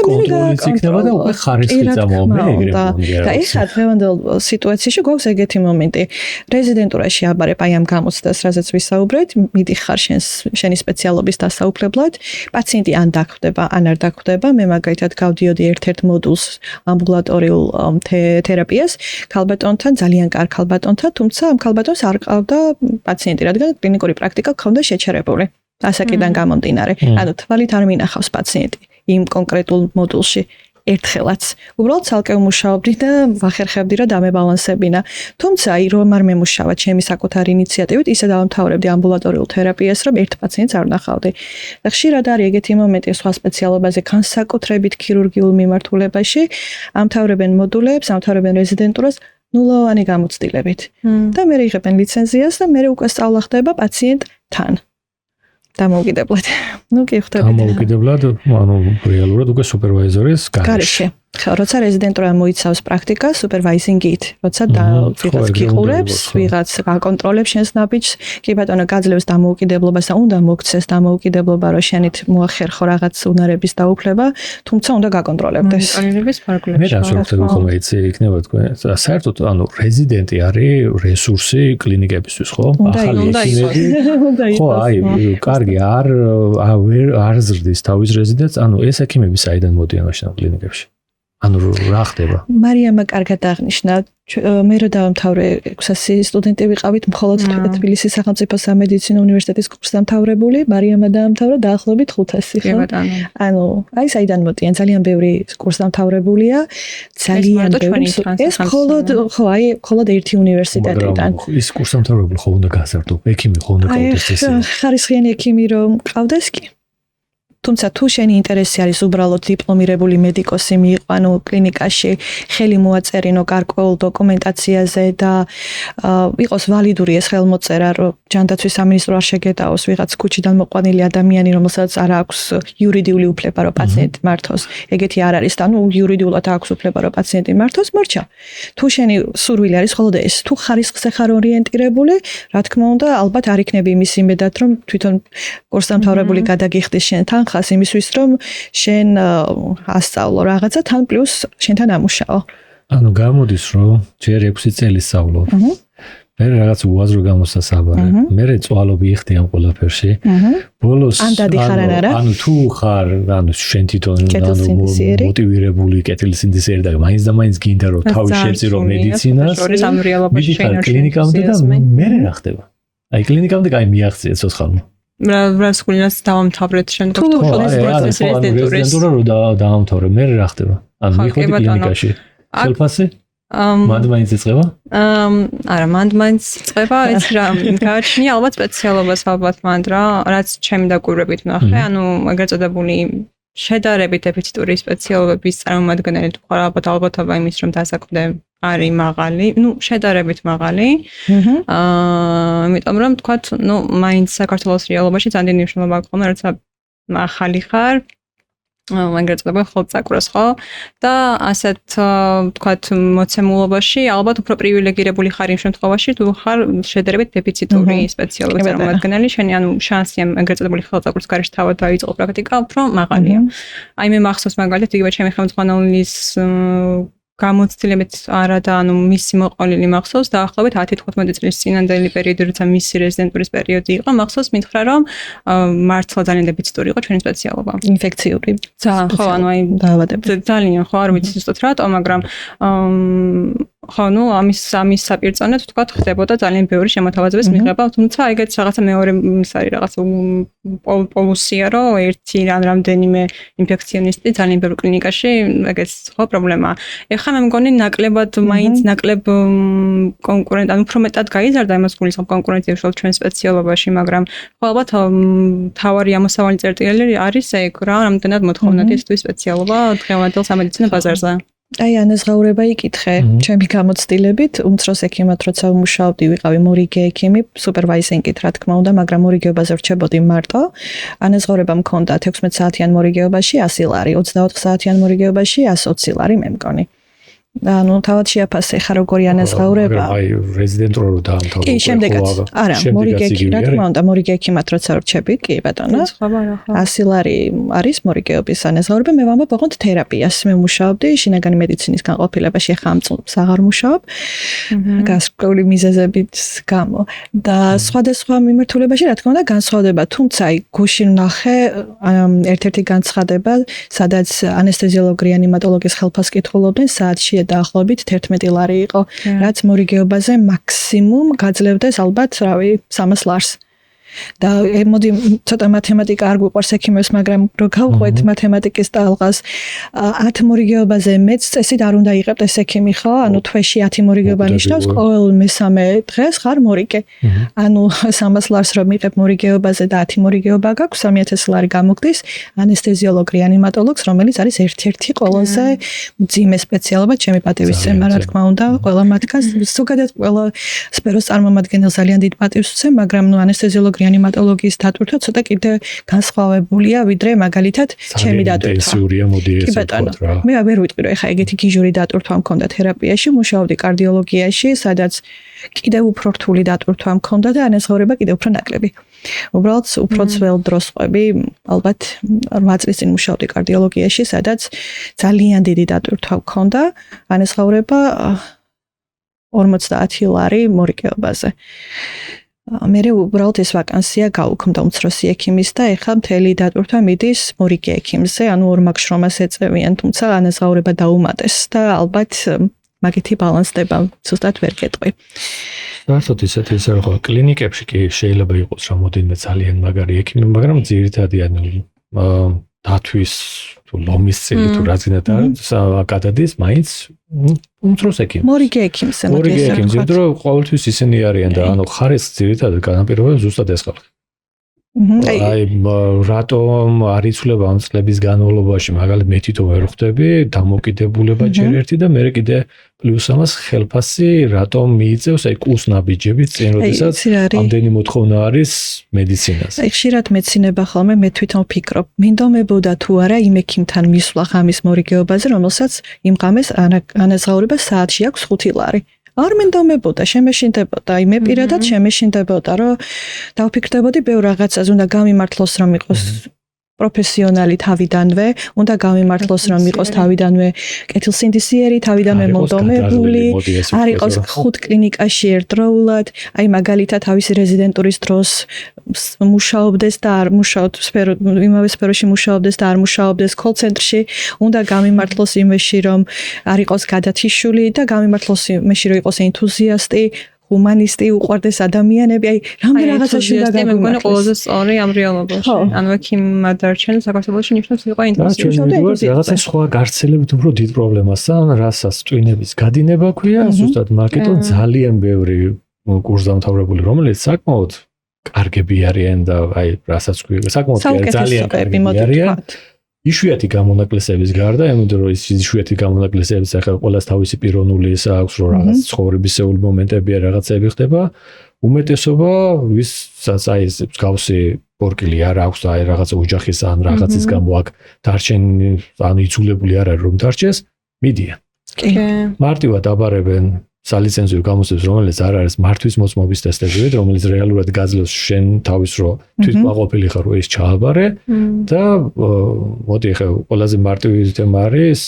კონტროლიც იქნება და უკვე ხარისხი წამოვა ეგრე მომდია. და ეხლა დღევანდელ სიტუაციაში გვაქვს ეგეთი მომენტი. რეზიდენტურაში აბარებ აი ამ გამოცდას, რაზეც ვისაუბრეთ, მიდიხარ შენი სპეციალობის დასაუფლებლად, პაციენტი ან დახვდება, ან არ დახვდება. მე მაგალითად გავდიოდი ერთ-ერთ მოდულს ამბულატორიულ თერაპიას ქალბატონთან, ძალიან კარგ ქალბატონთან, თუმცა ამ ქალბატონს არ ყავდა პაციენტი, რადგან კლინიკური პრაქტიკა ჰქონდა შეჩერებული. ასაკიდან გამომდინარე. ანუ თვალით არ მინახავს პაციენტი. იმ კონკრეტულ მოდულში ერთხელაც უბრალოდ ცალკე ვმუშაობდი და ვახერხებდი რა დამებალანსებინა. თუმცა აი რომ არ მემუშავა ჩემი საკუთარი ინიციატივით, ისე დავამთავრებდი ამბულატორიულ თერაპიას, რომ ერთ პაციენტს არ ვნახავდი. და ხშირად არის ეგეთი მომენტი სხვა სპეციალობაზე, განსაკუთრებით ქირურგიულ მიმართულებაში, ამთავრებენ მოდულებს, ამთავრებენ რეზიდენტურას ნულოვანი გამოცდილებით. და მე იღებენ ლიცენზიას და მე უკვე სწავლა ხდება პაციენტთან. დამოუკიდებლად. ნუ კი ხვდებით. დამოუკიდებლად, ანუ რეალურად უკვე სუპერვაიზორის გარეშე. ხო, როცა რეზიდენტურა მოიცავს პრაქტიკას, სუპერვაიზინგით, როცა ვიღაც გიყურებს, ვიღაც გაკონტროლებს შენს ნაბიჯს, კი ბატონო გაძლევს დამოუკიდებლობას და უნდა მოგცეს დამოუკიდებლობა, რომ შენით მოახერხო რაღაც უნარების დაუფლება, თუმცა უნდა გაკონტროლებდეს. მონიტორინგის ფარგლებში. მე რასაკვირველია ხოლმე იცი იქნება თქვენ. საერთოდ ანუ რეზიდენტი არის რესურსი კლინიკებისთვის, ხო? ახალი ექიმები. ხო, აი, კარგი არ ზრდის თავის რეზიდენტს, ანუ ეს ექიმები საიდან მოდიან მაშინ კლინიკებში? ანუ რა ხდება? მარიამა კარგად აღნიშნა, მე რო დავამთავრე 600 სტუდენტი ვიყავით მხოლოდ თბილისის სახელმწიფო სამედიცინო უნივერსიტეტის კურსდამთავრებული, მარიამა დაამთავრა დაახლოებით 500, ხო? ანუ აი საიდან მოდიან ძალიან ბევრი კურსდამთავრებულია, ძალიან ბევრი. ეს მხოლოდ ერთი უნივერსიტეტიდან. ის კურსდამთავრებული ხო უნდა გაზარდო, ექიმი ხო უნდა გავდეს ესე. ხარისხიანი ექიმი რომ ყავდეს კი. თუმცა თუ შენი ინტერესი არის უბრალოდ დიპლომირებული მედიკოსი მიიყვანო კლინიკაში, ხელი მოაწერინო გარკვეულ დოკუმენტაციაზე და იყოს ვალიდური ეს ხელმოწერა, რომ ჯანდაცვის სამინისტრო არ შეგეტაოს ვიღაც ქუჩიდან მოყვანილი ადამიანი, რომელსაც არ აქვს იურიდიული უფლება, რომ პაციენტი მართოს. ეგეთი არ არის და ნუ იურიდიულად აქვს უფლება, რომ პაციენტი მართოს, მორჩა. თუ შენი სურვილი არის მხოლოდ ეს, თუ ხარისხზე ხარ ორიენტირებული, რა თქმა უნდა, ალბათ არ იქნება იმის იმედად, რომ თვითონ კურსდამთავრებული გადაგიხდის შენთან ხას იმისთვის, რომ შენ ასწავლო რაღაცა, თან პლუს შენთან ამუშაო. ანუ გამოდის, რომ ჯერ 6 წელი სწავლობ. მე რაღაც უაზრო გამოსასაბარე. მე წვალობი იხდი ამ ყველაფერში. ბოლოს ანუ თუ ხარ, ანუ შენ თვითონ მოტივირებული კეთილსინთეზიერი და მაინც და მაინც გინდა რომ თავი შეწირო მედიცინას. მიდი კლინიკამდე და მე რა ხდება? აი კლინიკამდე კაი მიაღწია ცოცხალმა. რა სკოლას დავამთავრეთ შემდგომ თუ რეზიდენტურა რო დაამთავრე მე რა ხდება? ანუ მიხოდი კლინიკაში. ხელფასი? მანდ-მაინც იწყება? არა, მანდ-მაინც იწყება, ეს რა გააჩნია ალბათ სპეციალობას ალბათ მანდ რა, რაც ჩემი დაკვირვებით ვნახე, ანუ ეგრეთ წოდებული შედარებით დეფიციტური სპეციალობების წარმომადგენელი თუ ხარ ალბათობა იმის რომ დასაკვირვე არის მაღალი, ну, შედარებით მაღალი. იმიტომ რომ თქვათ, ну, მაინც საქართველოს რეალობაში ძალიან დიდი მნიშვნელობა აქვს, როცა ახალი ხარ, ეგრეთ წოდებული ხოლმწაკვრას ხო? და ასეთ თქვათ მოცემულობაში ალბათ უფრო პრივილეგირებული ხარ იმ შემთხვევაში, თუ ხარ შედარებით დეფიციტური სპეციალობის წარმომადგენელი, შენი ანუ შანსი ამ ეგრეთ წოდებული ხელწაკვრის გარშე თავად დაიწყო პრაქტიკა უფრო მაღალია. აი მე მახსოვს მაგალითად იგივე ჩემი ხელმძღვანელის გამოცდილებით არა და ანუ მისი მოყოლილი მახსოვს დაახლოებით 10-15 წლის წინანდელი პერიოდი, როცა მისი რეზიდენტურის პერიოდი იყო, მახსოვს მითხრა რომ მართლა ძალიან დეფიციტური იყო ჩვენი სპეციალობა. ინფექციური. ძალიან ხო, ანუ აი დაავადებები. ძალიან ხო, არ ვიცი ზუსტად რატო, მაგრამ ხო, ну, ამის საპირწონედ თქვათ ხდებოდა ძალიან ბევრი შემოთავაზების მიღება, თუმცა ეგეც რაღაცა მეორე ის არის რაღაცა პოლუსია, რომ ერთი რამდენიმე ინფექციონისტი ძალიან ბევრ კლინიკაში ეგეც ხო პრობლემაა. ეხლა მე მგონი ნაკლებად მაინც ნაკლებ კონკურენტ, ანუ უფრო მეტად გაიზარდა იმას გულისხმობ კონკურენცია უშუალოდ ჩვენ სპეციალობაში, მაგრამ ხო ალბათ თავარი ამოსავალი წერტილი არის ეგ რა, რამდენად მოთხოვნადი ეს თუ სპეციალობა დღევანდელ სამედიცინო ბაზარზე. აი ანაზღაურება იკითხე, ჩემი გამოცდილებით, უმცროს ექიმად როცა ვმუშაობდი, ვიყავი მორიგე ექიმი, სუპერვაიზინგით რა თქმა უნდა, მაგრამ მორიგეობაზე ვრჩებოდი მარტო. ანაზღაურება მქონდა 16 საათიან მორიგეობაში 100 ლარი, 24 საათიან მორიგეობაში 120 ლარი მე მგონი. ანუ თავად შეაფასე ხა როგორი ანაზღაურება. აი რეზიდენტურა რო დაამთავრე. კი, შემდეგაც. არა, მორიგე ექიმი, რა თქმა უნდა, მორიგე ექიმად როცა ვრჩები, კი ბატონო. 100 ლარი არის მორიგეობის ანაზღაურება, მე ვამბობ ოღონდ თერაპიას. მე მუშაობდი შინაგანი მედიცინის განყოფილებაში, ხა ამ წელს აღარ მუშაობ. გასწავლი მიზეზებით გამო და სხვადასხვა მიმართულებაში რა თქმა უნდა განსხვავდება, თუმცა აი გუში ვნახე ერთ-ერთი განცხადება, სადაც ანესთეზიოლოგი რეანიმატოლოგის ხელფასს კითხულობდნენ საათში დაახლოებით 11 ლარი იყო, რაც მორიგეობაზე მაქსიმუმ გაძლევდეს ალბათ, რავი, 300 ლარს. და მოდი ცოტა მათემატიკა არ გვიყვარს ექიმებს, მაგრამ რო გავყვეთ მათემატიკის ტალღას 10 მორიგეობაზე მეც წესით არ უნდა იყებდეს ექიმი, ხო? ანუ თვეში 10 მორიგეობა ნიშნავს ყოველ მესამე დღეს ხარ მორიგე. ანუ 300 ლარს რომ იყებ მორიგეობაზე და 10 მორიგეობა გაქვს, 3000 ლარი გამოგდის ანესთეზიოლოგ რეანიმატოლოგს, რომელიც არის ერთ-ერთი ყველაზე მძიმე სპეციალობა ჩემი პატივისცემა, რა თქმა უნდა, ყველა მათგანს ზოგადად ყველა სფეროს წარმომადგენელს ძალიან დიდ პატივს ვცემ, მაგრამ ნუ ანესთეზიოლოგ რეანიმატოლოგიის დატვირთვა ცოტა კიდე განსხვავებულია, ვიდრე მაგალითად ჩემი დატვირთვა. კი ბატონო, მე ვერ ვიტყვი რომ ეხა ეგეთი გიჟური დატვირთვა მქონდა თერაპიაში, მუშაობდი კარდიოლოგიაში, სადაც კიდევ უფრო რთული დატვირთვა მქონდა და ანაზღაურება კიდევ უფრო ნაკლები. უბრალოდ უფრო ძველ დროს ყვები, ალბათ 8 წლის წინ მუშაობდი კარდიოლოგიაში, სადაც ძალიან დიდი დატვირთვა მქონდა, ანაზღაურება 50 ლარი მორიგეობაზე. მერე უბრალოდ ეს ვაკანსია გაუქმდა უმცროსი ექიმის და ეხლა მთელი დატვირთვა მიდის მორიგე ექიმზე, ანუ ორ მაგშრომას ეწევიან, თუმცა ანაზღაურება დაუმატეს და ალბათ მაგითი ბალანსდება ზუსტად ვერ გეტყვი. საერთოდ ისეთი ის რა ხო კლინიკებში კი შეიძლება იყოს რამოდენიმე ძალიან მაგარი ექიმი, მაგრამ ძირითადად დათვის თუ ლომის წილი თუ რაც გინდა გადადის მაინც უმცროს ექიმი. მორიგე ექიმზე მორიგე ექიმზე, იმიტომ რომ ყოველთვის ისინი არიან და ანუ ხარისხს ძირითადად განაპირობებს ზუსტად ეს ხალხი. აი რატომ არ იცვლება ამ წლების განმავლობაში მაგალითად მე თვითონ ვერ ხვდები დამოკიდებულება ჯერ ერთი და მე კიდე პლუს ამას ხელფასი რატომ მიიწევს აი კურსნაბიჯებით წინ როდესაც ამდენი მოთხოვნა არის მედიცინაზე. აი ხშირად მეცინება ხოლმე მე თვითონ ვფიქრობ მინდომებოდა თუ არა იმ ექიმთან მისვლა ხამის მორიგეობაზე რომელსაც იმ ღამეს ანაზღაურება საათში აქვს 5 ლარი. არ მინდომებოდა, შემეშინდებოდა, აი მე პირადად შემეშინდებოდა, რომ დავფიქრდებოდი ბევრ რაღაცას, უნდა გამიმართლოს რომ იყოს პროფესიონალი თავიდანვე, უნდა გამიმართლოს რომ იყოს თავიდანვე კეთილსინდისიერი, თავიდანვე მომდომებული, არ იყოს 5 კლინიკაში ერთდროულად, აი მაგალითად თავისი რეზიდენტურის დროს მუშაობდეს და არ მუშაობდეს იმავე სფეროში მუშაობდეს და არ მუშაობდეს კოლ-ცენტრში, უნდა გამიმართლოს იმეში რომ არ იყოს გადათიშული და გამიმართლოს იმეში რომ იყოს ენთუზიასტი, ჰუმანისტი, უყვარდეს ადამიანები, აი რამდენ რაღაცაში უნდა გამიმართლოს. მე მგონი ყველაზე სწორი ამ რეალობაში. ანუ ექიმმა დარჩენა საქართველოში ნიშნავს იყო ენთუზიაზმი. რაღაცა სხვა გავრცელებით უფრო დიდ პრობლემას და რასაც ტვინების გადინება ქვია, ზუსტად მაკეტონ ძალიან ბევრი კურსდამთავრებული, რომელიც საკმაოდ კარგები არიან და აი რასაც ქვია, საკმაოდ ძალიან კარგები არიან. იშვიათი გამონაკლისების გარდა, იმიტომ რომ ის იშვიათი გამონაკლისების ახლა ყოველას თავისი პიროვნული ის აქვს, რომ რაღაც ცხოვრებისეული მომენტები რაღაცები ხდება, უმეტესობა ვისაც აი ეს მსგავსი პორკილი არ აქვს და აი რაღაცა ოჯახის ან რაღაცის გამო აქ დარჩენი ან იცულებული არ არის რომ დარჩეს, მიდიან. კი. მარტივად აბარებენ სალიცენზიო გამოცდებს, რომელიც არ არის მართვის მოწმობის ტესტები, რომელიც რეალურად გაძლევს შენ თავის რო თვითმაყოფილი ხარ, რომ ის ჩააბარე და მოდი ახლა ყველაზე მარტივი თემა არის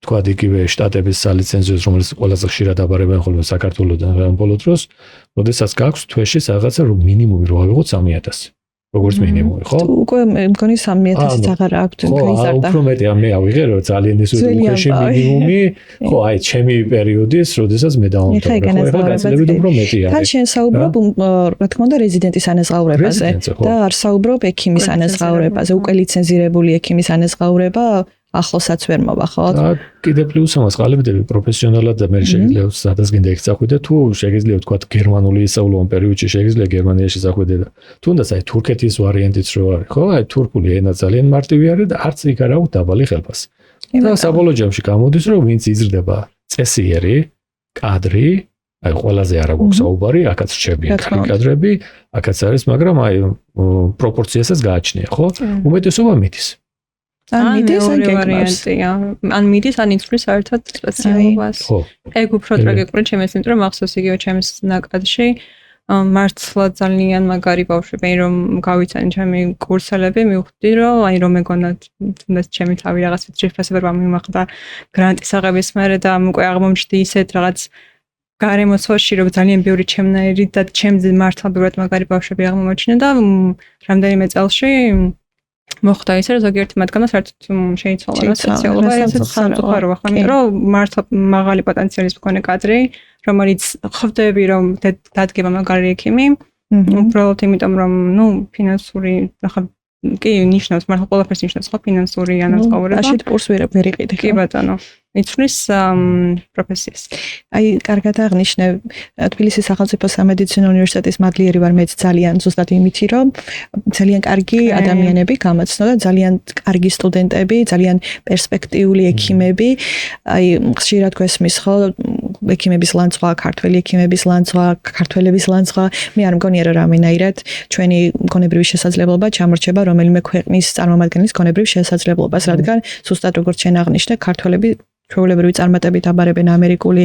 თქვა იგივე შტატების სალიცენზიოს, რომელიც ყველაზე ხშირად აბარებენ ხოლმე საქართველოსთან ამ ბოლო დროს, როდესაც გაქვს თვეში რაღაცა რომ მინიმუმი რო ავიღოთ 3000. როგორც მინიმუმი, ხო? უკვე მგონი 3000-იც აღარ აქვს გაიზარდა. უფრო მეტი მე ავიღე რომ ძალიან ეს უხეში მინიმუმი, ხო, აი ჩემი პერიოდის, როდესაც მე დავამთავრე, ხო, ეხლა გაცილებით უფრო მეტი არის. თან შენ საუბრობ, რა თქმა უნდა, რეზიდენტის ანაზღაურებაზე და არ საუბრობ ექიმის ანაზღაურებაზე, უკვე ლიცენზირებული ექიმის ანაზღაურება ახლოსაც ვერ მოვა, ხო? და კიდე პლუს ამას ყალიბდები პროფესიონალად და მე შეიძლება სადაც გინდა იქ წახვიდე, თუ შეიძლება თქვა გერმანული ისწავლო ამ პერიოდში შეიძლება გერმანიაში წახვიდე და თუნდაც აი თურქეთის ვარიანტიც რო არის, ხო? აი თურქული ენა ძალიან მარტივი არის და არც იქ არ აქვს დაბალი ხელფასი. და საბოლოო ჯამში გამოდის რომ ვინც იზრდება წესიერი, კადრი, აი ყველაზე არა გვაქვს საუბარი, აქაც რჩებიან კადრები, აქაც არის, მაგრამ აი პროპორციასაც გააჩნია, ხო? უმეტესობა მიდის. ან მიდის ან გეკმავს. ან მიდის ან იცვლის საერთოდ სპეციალობას. ეგ უფრო ტრაგიკული ჩემს იმიტომ რომ ახსოვს იგივე ჩემს ნაკადში მართლა ძალიან მაგარი ბავშვები რომ გავიცანი ჩემი კურსელები მივხვდი რომ აი რომ მეგონა თუნდაც ჩემი თავი რაღაც შეფასება მიმახდა გრანტის აღების მერე და უკვე აღმომჩნდი ისეთ რაღაც გარემოცვაში რომ ძალიან ბევრი ჩემნაირი და ჩემზე მართლა ბევრად მაგარი ბავშვები აღმომაჩინა და რამდენიმე წელში მოხდა ისე რომ ზოგიერთი მათგანმა საერთოდ შეიცვალა რა სპეციალობა ესეც სამწუხაროა ხო იმიტომ რომ მართლა მაღალი პოტენციალის მქონე კადრი რომელიც ხვდები რომ დადგება მაგარი ექიმი უბრალოდ იმიტომ რომ ნუ ფინანსური ახლა კი ნიშნავს მართლა ყველაფერს ნიშნავს ხო ფინანსური ანაზღაურება აშით კურს ვერ იყიდე კი ბატონო იცვლის პროფესიას აი კარგად აღნიშნე თბილისის სახელმწიფო სამედიცინო უნივერსიტეტის მადლიერი ვარ მეც ძალიან ზუსტად იმითი რომ ძალიან კარგი ადამიანები გამოცნო და ძალიან კარგი სტუდენტები ძალიან პერსპექტიული ექიმები აი ხშირად გვესმის ხო ექიმების ლანცვა ქართველი ექიმების ლანცვა ქართველების ლანცვა მე არ მგონია რომ რამენაირად ჩვენი მქონებრივი შესაძლებლობა ჩამორჩება რომელიმე ქვეყნის წარმომადგენლის მქონებრივ შესაძლებლობას რადგან ზუსტად როგორც შენ აღნიშნე ქართველები ჩვეულებრივი წარმატებით აბარებენ ამერიკული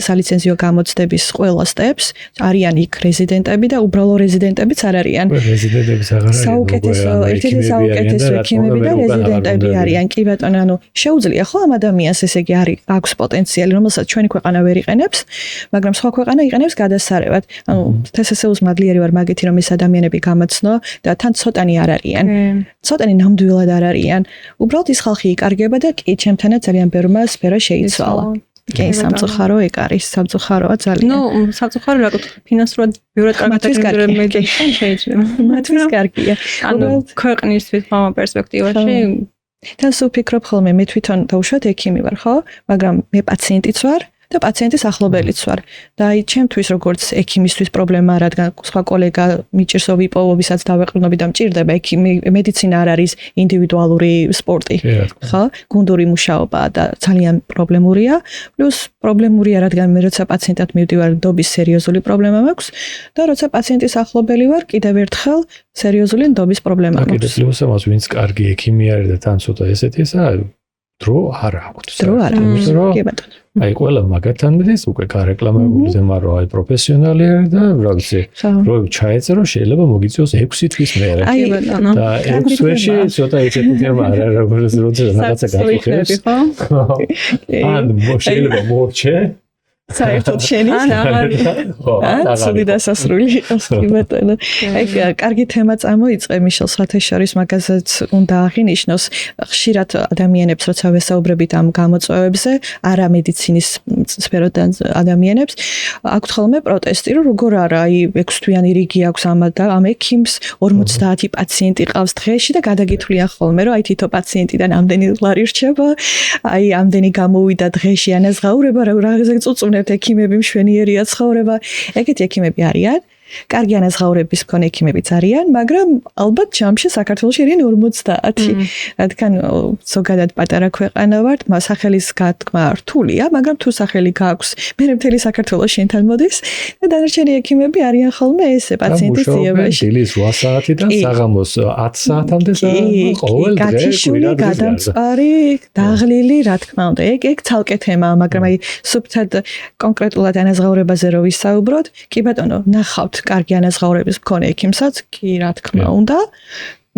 სალიცენზიო გამოცდების ყველა სტეპს, არიან იქ რეზიდენტები და უბრალო რეზიდენტებიც არ არიან. რეზიდენტებიც აღარ არიან. საუკეთესო, ერთ-ერთი საუკეთესო ექიმები და რეზიდენტები არიან. კი ბატონო, ანუ შეუძლია ხო ამ ადამიანს ესე იგი აქვს პოტენციალი, რომელსაც ჩვენი ქვეყანა ვერ იყენებს, მაგრამ სხვა ქვეყანა იყენებს გადასარევად. ანუ თსსუ-ს მადლიერი ვარ მაგეთი რომ ეს ადამიანები გამოცნო და თან ცოტანი არ არიან. ცოტანი ნამდვილად არ არიან. უბრალოდ ის ხალხი იკარგება და კი ჩემთანაც ძალიან ბევრმა სფერო შეიცვალა. კი, სამწუხარო ეგ არის, სამწუხაროა ძალიან. ნუ, სამწუხარო რა გქონდა, ფინანსურად ბევრად კარგია მედიცინაში შეიძლება. მათთვის კარგია. ანუ ქვეყნისთვის ხომ პერსპექტივაში თან სულ ფიქრობ ხოლმე მე თვითონ დაუშვათ ექიმი ვარ, ხო? მაგრამ მე პაციენტიც ვარ და პაციენტის ახლობელიც ვარ. და აი ჩემთვის როგორც ექიმისთვის პრობლემა, რადგან სხვა კოლეგა მიჭირს ვიპოვობისაც დავეყრდნობი და მჭირდება ექიმი, მედიცინა არ არის ინდივიდუალური სპორტი, ხო? გუნდური მუშაობაა და ძალიან პრობლემურია. პლუს პრობლემურია, რადგან მე როცა პაციენტად მივდივარ, ნდობის სერიოზული პრობლემა მაქვს და როცა პაციენტის ახლობელი ვარ, კიდევ ერთხელ სერიოზული ნდობის პრობლემა მაქვს. კიდევ პლუს ამას ვინც კარგი ექიმი არის და თან ცოტა ესეთისა დრო არ აქვს. დრო არ აქვს. კი ბატონო. აი ყველა მაგათთან მიდის უკვე გარეკლამებული ზემარო აი პროფესიონალი არის და რა ვიცი რო ჩაეწერო შეიძლება მოგიწიოს 6 თვის მერე და 6 თვეში ცოტა ისეთი თემა არ არის როგორც როცა რაღაცა გაწუხებს ან შეიძლება მოჩე საერთოდ შენი სული დასასრული იყოს კი ბატონო. აი კარგი თემა წამოიწყე მიშელ საათაშორის მაგაზეც უნდა აღინიშნოს ხშირად ადამიანებს როცა ვესაუბრებით ამ გამოწვევებზე არა მედიცინის სფეროდან ადამიანებს აქვთ ხოლმე პროტესტი რომ როგორ არა აი 6 თვიანი რიგი აქვს ამ ექიმს 50 პაციენტი ყავს დღეში და გადაგითვლიან ხოლმე რომ აი თითო პაციენტიდან ამდენი ლარი რჩება აი ამდენი გამოვიდა დღეში ანაზღაურება რაღაცა წუწუნ ექიმები მშვენიერია ცხოვრება. ეგეთი ექიმები არიან. კარგი ანაზღაურების მქონე ექიმებიც არიან, მაგრამ ალბათ ჯამში საქართველოში არიან 50. რადგან ზოგადად პატარა ქვეყანა ვართ, სახელის გათქმა რთულია, მაგრამ თუ სახელი გაქვს, მე მთელი საქართველოს შენთან მოდის და დანარჩენი ექიმები არიან ხოლმე ესე პაციენტის ძიებაში. დილის 8 საათიდან საღამოს 10 საათამდე ყოველ დღე გათიშული, გადამწარი, დაღლილი, რა თქმა უნდა. ეგ ცალკე თემაა, მაგრამ აი სუფთად კონკრეტულად ანაზღაურებაზე რო ვისაუბროთ, კი ბატონო, ნახავთ კარგი ანაზღაურების მქონე ექიმსაც, კი რა თქმა უნდა.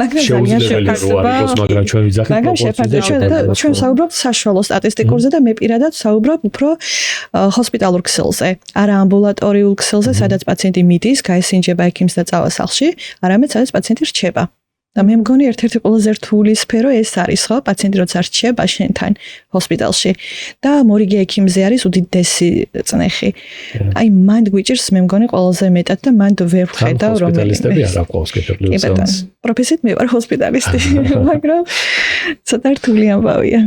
მაგრამ ძალიან შეფასება, მაგრამ ჩვენ ვიძახით პროპორციაზე. ჩვენ საუბრობთ საშუალო სტატისტიკურზე და მე პირადად საუბრობ უფრო ჰოსპიტალურ ქსელზე, არა ამბულატორიულ ქსელზე, სადაც პაციენტი მიდის, გაესინჯება ექიმს და წავა სახლში, არამედ სადაც პაციენტი რჩება. და მე მგონი ერთ-ერთი ყველაზე რთული სფერო ეს არის, ხო? პაციენტი როცა რჩება შენთან ჰოსპიტალში და მორიგი ექიმზე არის უდიდესი წნეხი. აი მან გვიჭირს მე მგონი ყველაზე მეტად და მან ვერ ვხედავ რომ ჰოსპიტალისტები არ აყვავს კეთილს. პროფესიით მე ვარ ჰოსპიტალისტი, მაგრამ ცოტა რთული ამბავია.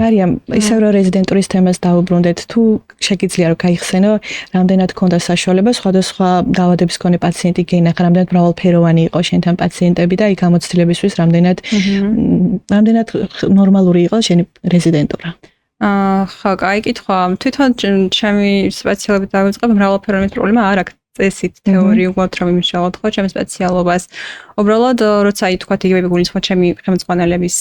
მარიამ, ისევ რომ რეზიდენტურის თემას დაუბრუნდეთ, თუ შეგიძლია რომ გაიხსენო, რამდენად ქონდა საშუალება სხვადასხვა დაავადების მქონე პაციენტი გენახა, რამდენად მრავალფეროვანი იყო შენთან პაციენტები და გამოცდილებისთვის რამდენად ნორმალური იყო შენი რეზიდენტურა? ხო, კაი კითხვა. თვითონ ჩემი სპეციალობით დავიწყებ მრავალფეროვანი პრობლემა არ აქვს. წესით თეორიულად რომ იმუშაოთ ხო ჩემს სპეციალობას. უბრალოდ როცა თქვათ იგივე გულისხმობ ჩემი ხელმძღვანელების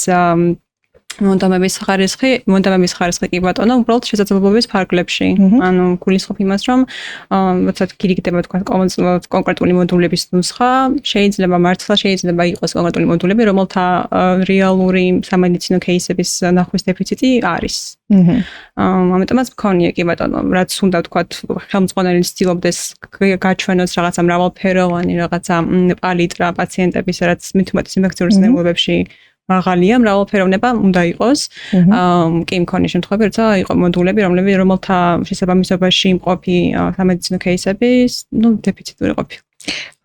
მონდომების ხარისხი კი ბატონო, უბრალოდ შესაძლებლობის ფარგლებში. ანუ გულისხმობ იმას, რომ როცა გირიგდება თქვა კონკრეტული მოდულების ნუსხა, შეიძლება მართლა შეიძლება იყოს კონკრეტული მოდულები, რომელთა რეალური სამედიცინო кейსების ნახვის დეფიციტი არის. ამიტომაც მქონია კი ბატონო, რაც უნდა თქვა ხელმძღვანელი ცდილობდეს გაჩვენოს რაღაცა მრავალფეროვანი, რაღაცა პალიტრა პაციენტების, რაც მithumetis ინფექციური სნეულებებში მაღალია მრავალფეროვნება უნდა იყოს. კი მქონია შემთხვევები, როცა იყო მოდულები, რომელთა შესაბამისობაში იმყოფი სამედიცინო кейსების, დეფიციტური ყოფილა.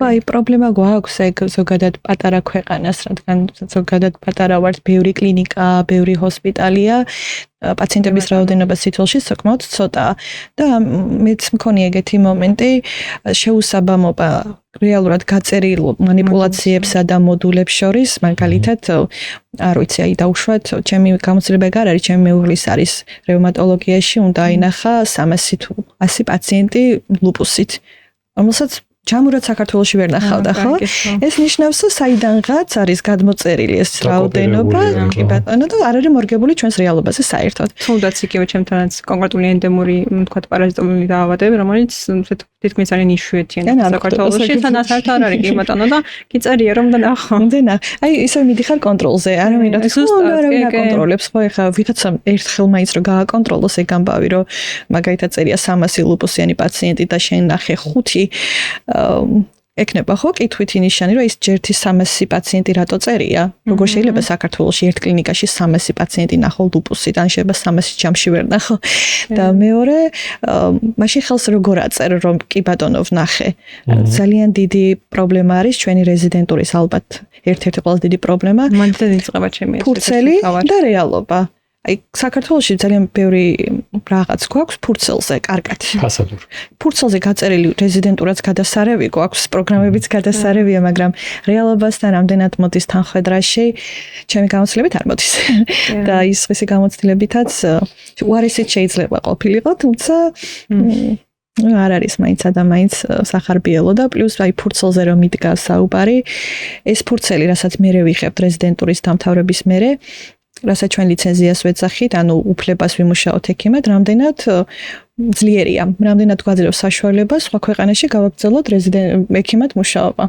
აი, პრობლემა გვაქვს ეგ ზოგადად პატარა ქვეყანას, რადგან ზოგადად პატარა ვართ, ბევრი კლინიკა, ბევრი ჰოსპიტალია, პაციენტების რაოდენობა სიტულში საკმაოდ ცოტაა და მეც მქონია ეგეთი მომენტი, შეუსაბამობა რეალურად გაწერილ მანიპულაციებსა და მოდულებს შორის, მაგალითად, არ ვიცი, აი დაუშვათ, ჩემი გამოცდილება ეგ არ არის, ჩემი მეუღლის არის რევმატოლოგიაში, უნდა აინახა 300 თუ 100 პაციენტი ლუპუსით. რომელსაც ჯამურად საქართველოში ვერ ნახავდა, ხო? ეს ნიშნავს, რომ საიდანღაც არის გადმოწერილი ეს რაოდენობა, კი ბატონო, და არ არის მორგებული ჩვენს რეალობაზე საერთოდ. თუნდაც იგივე ჩემთანაც კონკრეტული ენდემური, თქვათ, პარაზიტული დაავადებები, რომელიც თითქმის არის იშვიათიანი საქართველოში, თანაც არ არის, კი ბატონო, და კი წერია რომ და ნახო. აი ისე მიდიხარ კონტროლზე, არავინ აკონტროლებს, ხო, ეხლა ვიღაცა ერთხელ მაინც რომ გააკონტროლოს ეგ ამბავი, რომ მაგალითად წერია 300 ლუპუსიანი პაციენტი და შენ ნახე 5 ეკნება ხო კითვითი ნიშანი რომ ის ჯერთი 300 პაციენტი რატო წერია როგორ შეიძლება საქართველოში ერთ კლინიკაში 300 პაციენტი ნახო ლუპუსიდან შეიძლება 300 ჯამში ვერ ნახო და მეორე მაშინ ხელს როგორ აწერ რომ კი ბატონო ვნახე ძალიან დიდი პრობლემა არის ჩვენი რეზიდენტურის ალბათ ერთ-ერთი ყველაზე დიდი პრობლემა მანდ იწყება ჩემი ფურცელი და რეალობა აი საქართველოში ძალიან ბევრი რაღაც გვაქვს ფურცელზე კარგად. ფასადურ. ფურცელზე გაწერილი რეზიდენტურაც გადასარევი გვაქვს, პროგრამებიც გადასარევია, მაგრამ რეალობასთან რამდენად მოდის თანხმედრაში, ჩემი გამოცდილებით არ მოდის. და ის ხისი გამოცდილებითაც უარესით შეიძლება ყოფილიყო, თუმცა არ არის მაინც ადამიანს სახარბიელო და პლუს აი ფურცელზე რომ მიდგა საუბარი, ეს ფურცელი, რასაც მე ვიხებთ რეზიდენტურის დამთავრების მერე რასაც ჩვენ ლიცენზიას ვეძახით, ანუ უფლებას ვიმუშაოთ ექიმად, რამდენად ძლიერია, რამდენად გვაძლევს საშუალებას სხვა ქვეყანაში გავაგრძელოთ ექიმად მუშაობა.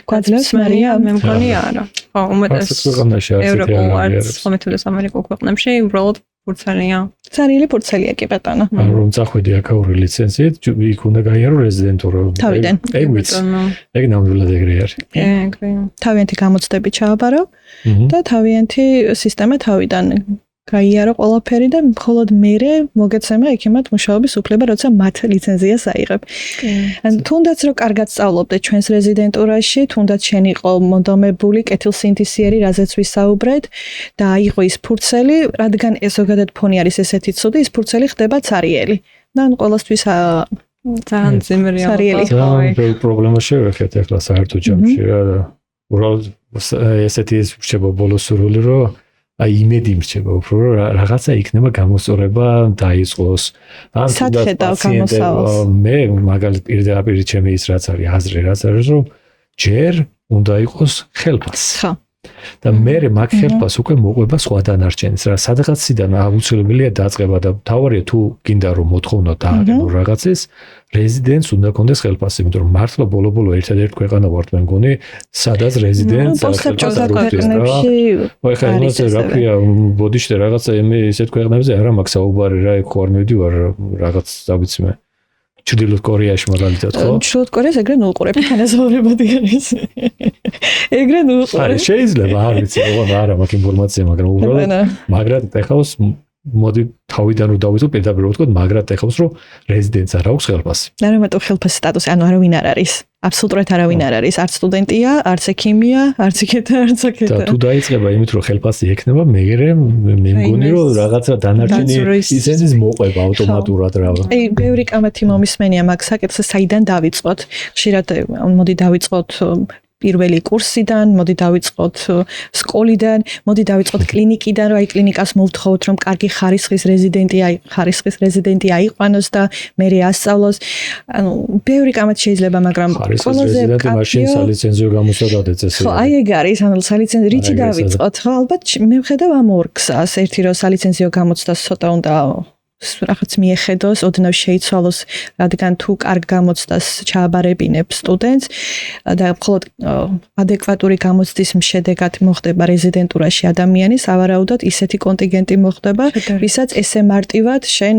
გვაძლევს მარია, მე მგონი არა. ხო, უმეტეს ევროპულ, ხომეთუდეს ამერიკულ ქვეყნებში უბრალოდ ფურცელია. ცარიელი ფურცელია კი ბატონო. რომ წახვიდი აქაური ლიცენზიით, იქ უნდა გაიარო რეზიდენტურა. თავიდან. ეგ ნამდვილად ეგრე არის. ეგრე. თავიანთი გამოცდები ჩააბარო და თავიანთი სისტემა თავიდან გაიარო ყველაფერი და მხოლოდ მერე მოგეცემა ექიმად მუშაობის უფლება, როცა მათ ლიცენზიას აიღებ. თუნდაც რომ კარგად სწავლობდე ჩვენს რეზიდენტურაში, თუნდაც შენ იყო მონდომებული კეთილსინთეზიერი, რაზეც ვისაუბრეთ და აიღო ის ფურცელი, რადგან ეს ზოგადად ფონი არის ესეთი ცუდი, ის ფურცელი ხდება ცარიელი. და ან ყოველთვის ძალიან ძიმრია. ძალიან პრობლემა შევეხეთ ახლა საერთო ჯამში რა. უბრალოდ ესეთი ის რჩება ბოლოს სურვილი რომ აი იმედი მრჩება უფრო რომ რაღაცა იქნება გამოსწორება დაიწყოს ან მე მაგალითად პირდაპირ ჩემი ის რაც არის აზრი რაც არის რომ ჯერ უნდა იყოს ხელფასი ხო და მე მაგ ხელფასს უკვე მოყვება სხვა დანარჩენს რა სადღაციდან აუცილებელია დაწყება და თავარია თუ გინდა რომ მოთხოვნა დააგებო რაღაცის რეზიდენტს უნდა კონდეს ხელფასი იმიტომ რომ მართლა ბოლო-ბოლო ერთადერთ ქვეყანა ვართ მე მგონი სადაც რეზიდენტს ხელფასს არ უწევს რა აი ხა იმას რაფია ბოდიშტე რაღაცა მე ისეთ ქვეყნებზე არა მაქვს საუბარი რა იქ ხوار მივდივარ რაღაც დავიცი მე ჩრდილოეთ კორეაში მაგალითად ხო? ჩრდილოეთ კორეას ეგრე ნულყურები თანაზმოლებადი არის. ეგრე ნულყურები. არა შეიძლება არ ვიცი არა მაგ ინფორმაცია მაგრამ უბრალოდ მაგრამ ეხავს მოდი თავიდან რომ დავიწყო პირდაპირ რომ ვთქვა მაგრამ ეხავს რომ რეზიდენტს არ აქვს ხელფასი. არა მარტო ხელფასის სტატუსი ანუ არავინ არ არის. აბსოლუტურად არავინ არ არის. არც სტუდენტია, არც ექიმია, არც იქეთა, არც აქეთა. და თუ დაიწყება იმით რომ ხელფასი ექნება მე მგონი რომ რაღაცა დანარჩენი ისენს მოყვება ავტომატურად რა. აი ბევრი კამათი მომისმენია მაგ საკითხზე საიდან დავიწყოთ. ხშირად მოდი დავიწყოთ პირველი კურსიდან, მოდი დავიწყოთ სკოლიდან, მოდი დავიწყოთ კლინიკიდან, რომ აი კლინიკას მოვთხოვოთ, რომ კარგი ხარისხის რეზიდენტი აიყვანოს და მერე ასწავლოს. ანუ ბევრი კამათი შეიძლება, მაგრამ ყველაზე მაშინ სალიცენზიო გამოსადადე წესი. ხო, აი ეგ არის, ანუ სალიცენზიო რიჩი დავიწყოთ, ხო, ალბათ მე ვხედავ ამ ორ გზას, ერთი რომ სალიცენზიო გამოცდას ცოტა უნდა რაღაც მიეხედოს, ოდნავ შეიცვალოს, რადგან თუ კარგ გამოცდას ჩააბარებინებ სტუდენტს და მხოლოდ ადეკვატური გამოცდის შედეგად მოხდება რეზიდენტურაში ადამიანი, სავარაუდოდ ისეთი კონტინგენტი მოხდება, ვისაც ესე მარტივად შენ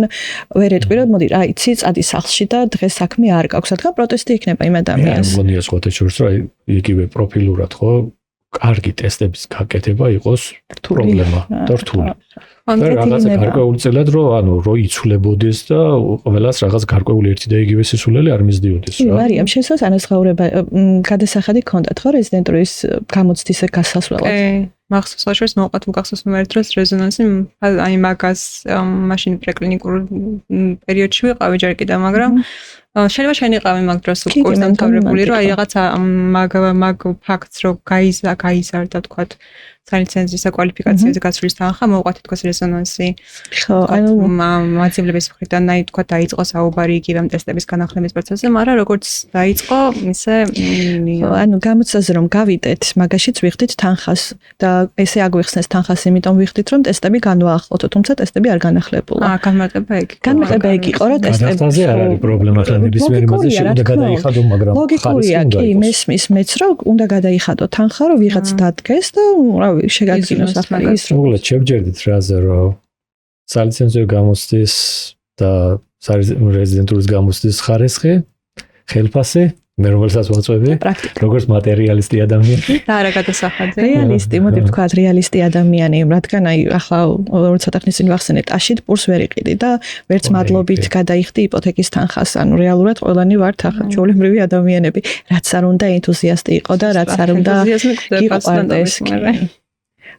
ვერ ეტყვი, რომ მოდი რა იცი, წადი სახლში და დღეს საქმე არ გაქვს, რადგან პროტესტი იქნება იმ ადამიანს. მე მგონია სხვათა შორის რომ იგივე პროფილურად ხო კარგი ტესტების გაკეთება იყოს პრობლემა და რთული. რაღაცა გარკვეული წელად რომ ანუ რო იცვლებოდეს და ყველას რაღაც გარკვეული ერთი და იგივე სისულელი არ მისდიოდეს რა. მარიამ შესაძლოა ანაზღაურება გადასახადი ქონდათ ხო რეზიდენტურის გამოცდის გასასვლელად. მახსოვს ხაშურს მოყვათ მოგახსოვს მე ერთ დროს რეზონანსი აი მაგას მაშინ პრეკლინიკურ პერიოდში ვიყავი ჯერ კიდევ მაგრამ შეიძლება შენიყავი მაგ დროს კურსს დამთავრებული რომ აი რაღაცა მაგ ფაქტს რომ გაიზარდა თქვათ სალიცენზიო საკვალიფიკაციო გასვლის თანხა მოუყვათ თითქოს რეზონანსი. ხო, ანუ მაძიებლების მხრიდან თქვა დაიწყო საუბარი იგივე ტესტების განახლების პროცესზე, მაგრამ როგორც დაიწყო, ისე ანუ გამოცდაზე რომ გავიდეთ, მაგაშიც ვიხდით თანხას და ესე აგვიხსნეს თანხას, იმიტომ ვიხდით რომ ტესტები განვაახლოთო, თუმცა ტესტები არ განახლებულა. განმარტება ეგ. განმარტება ეგ იყო, რომ ტესტები გადახდაზე არ არის პრობლემა, ხან ნებისმიერ იმაზე უნდა გადაიხადო, მაგრამ ლოგიკურია, კი, მესმის მეც რომ უნდა გადაიხადო თანხა, რომ ვიღაც დადგეს და რავი, შეგაგინოს ახალი ის რომ უბრალოდ შევჯერდით რაზე, რომ სალიცენზიო გამოცდის და რეზიდენტურის გამოცდის ხარისხი, ხელფასი, მე რომელსაც ვაწვევი, როგორც მატერიალისტი ადამიანი. და არა გადასახადზე. რეალისტი, მოდი ვთქვათ, რეალისტი ადამიანი, რადგან აი ახლა ცოტა ხნის წინ ვახსენეთ, აშით პურს ვერ იყიდი და ვერც მადლობით გადაიხდი იპოთეკის თანხას, ანუ რეალურად ყველანი ვართ ახლა ჩვეულებრივი ადამიანები, რაც არ უნდა ენთუზიასტი იყო და რაც არ უნდა გიყვარდეს.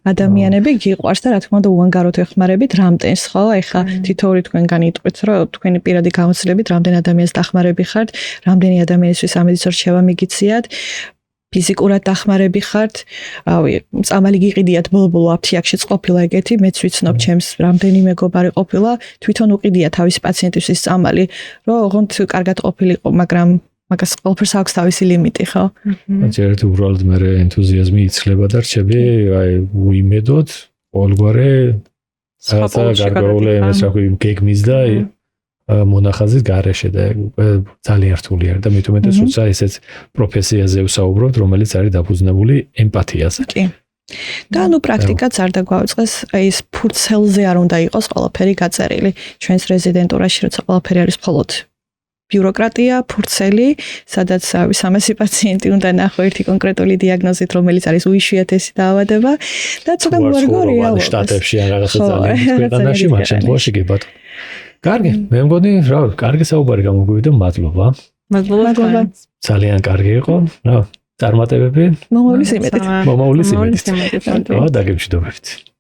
ადამიანები გიყვარს და რა თქმა უნდა უანგაროდ ეხმარებით რამდენს, ხო? ეხლა თითოეული თქვენგანი იტყვით, რომ თქვენი პირადი გამოცდილებით რამდენ ადამიანს დახმარები ხართ, რამდენი ადამიანისთვის სამედიცინო რჩევა მიგიციათ, ფიზიკურად დახმარები ხართ, რავი, წამალი გიყიდიათ ბოლო აფთიაქშიც ყოფილა ეგეთი, მეც ვიცნობ, ჩემს რამდენი მეგობარი ყოფილა, თვითონ უყიდია თავის პაციენტისთვის წამალი, რომ ოღონდ კარგად ყოფილიყო, მაგრამ მაგას ყველაფერს აქვს თავისი ლიმიტი, ხო? ჯერთ უბრალოდ მე ენთუზიაზმი იცლება და რჩები, აი უიმედოდ, ყოველგვარი რაღაცა გარკვეული იმის რა ქვია გეგმის და მონახაზის გარეშე და ძალიან რთული არის და მით უმეტეს როცა ესეც პროფესიაზე ვსაუბრობთ, რომელიც არის დაფუძნებული ემპათიაზე. კი. და ანუ პრაქტიკაც არ დაგვაუწყეს, აი ეს ფურცელზე არ უნდა იყოს ყველაფერი გაწერილი. ჩვენს რეზიდენტურაში როცა ყველაფერი არის მხოლოდ ბიუროკრატია, ფურცელი, სადაც 300 პაციენტი უნდა ნახო ერთი კონკრეტული დიაგნოზით, რომელიც არის უიშვიათესი დაავადება და ცოტა უარგო რეალობა. შტატებში ან რაღაცა ძალიან ქვეყანაში, მათ შემთხვევაში გებათ. კარგი, მე მგონი, რა, კარგი საუბარი გამოგვივიდა, მადლობა. მადლობა. ძალიან კარგი იყო. რა, წარმატებები. მომავლის იმედით. მომავლის იმედით. რა, დაგემშვიდობებით.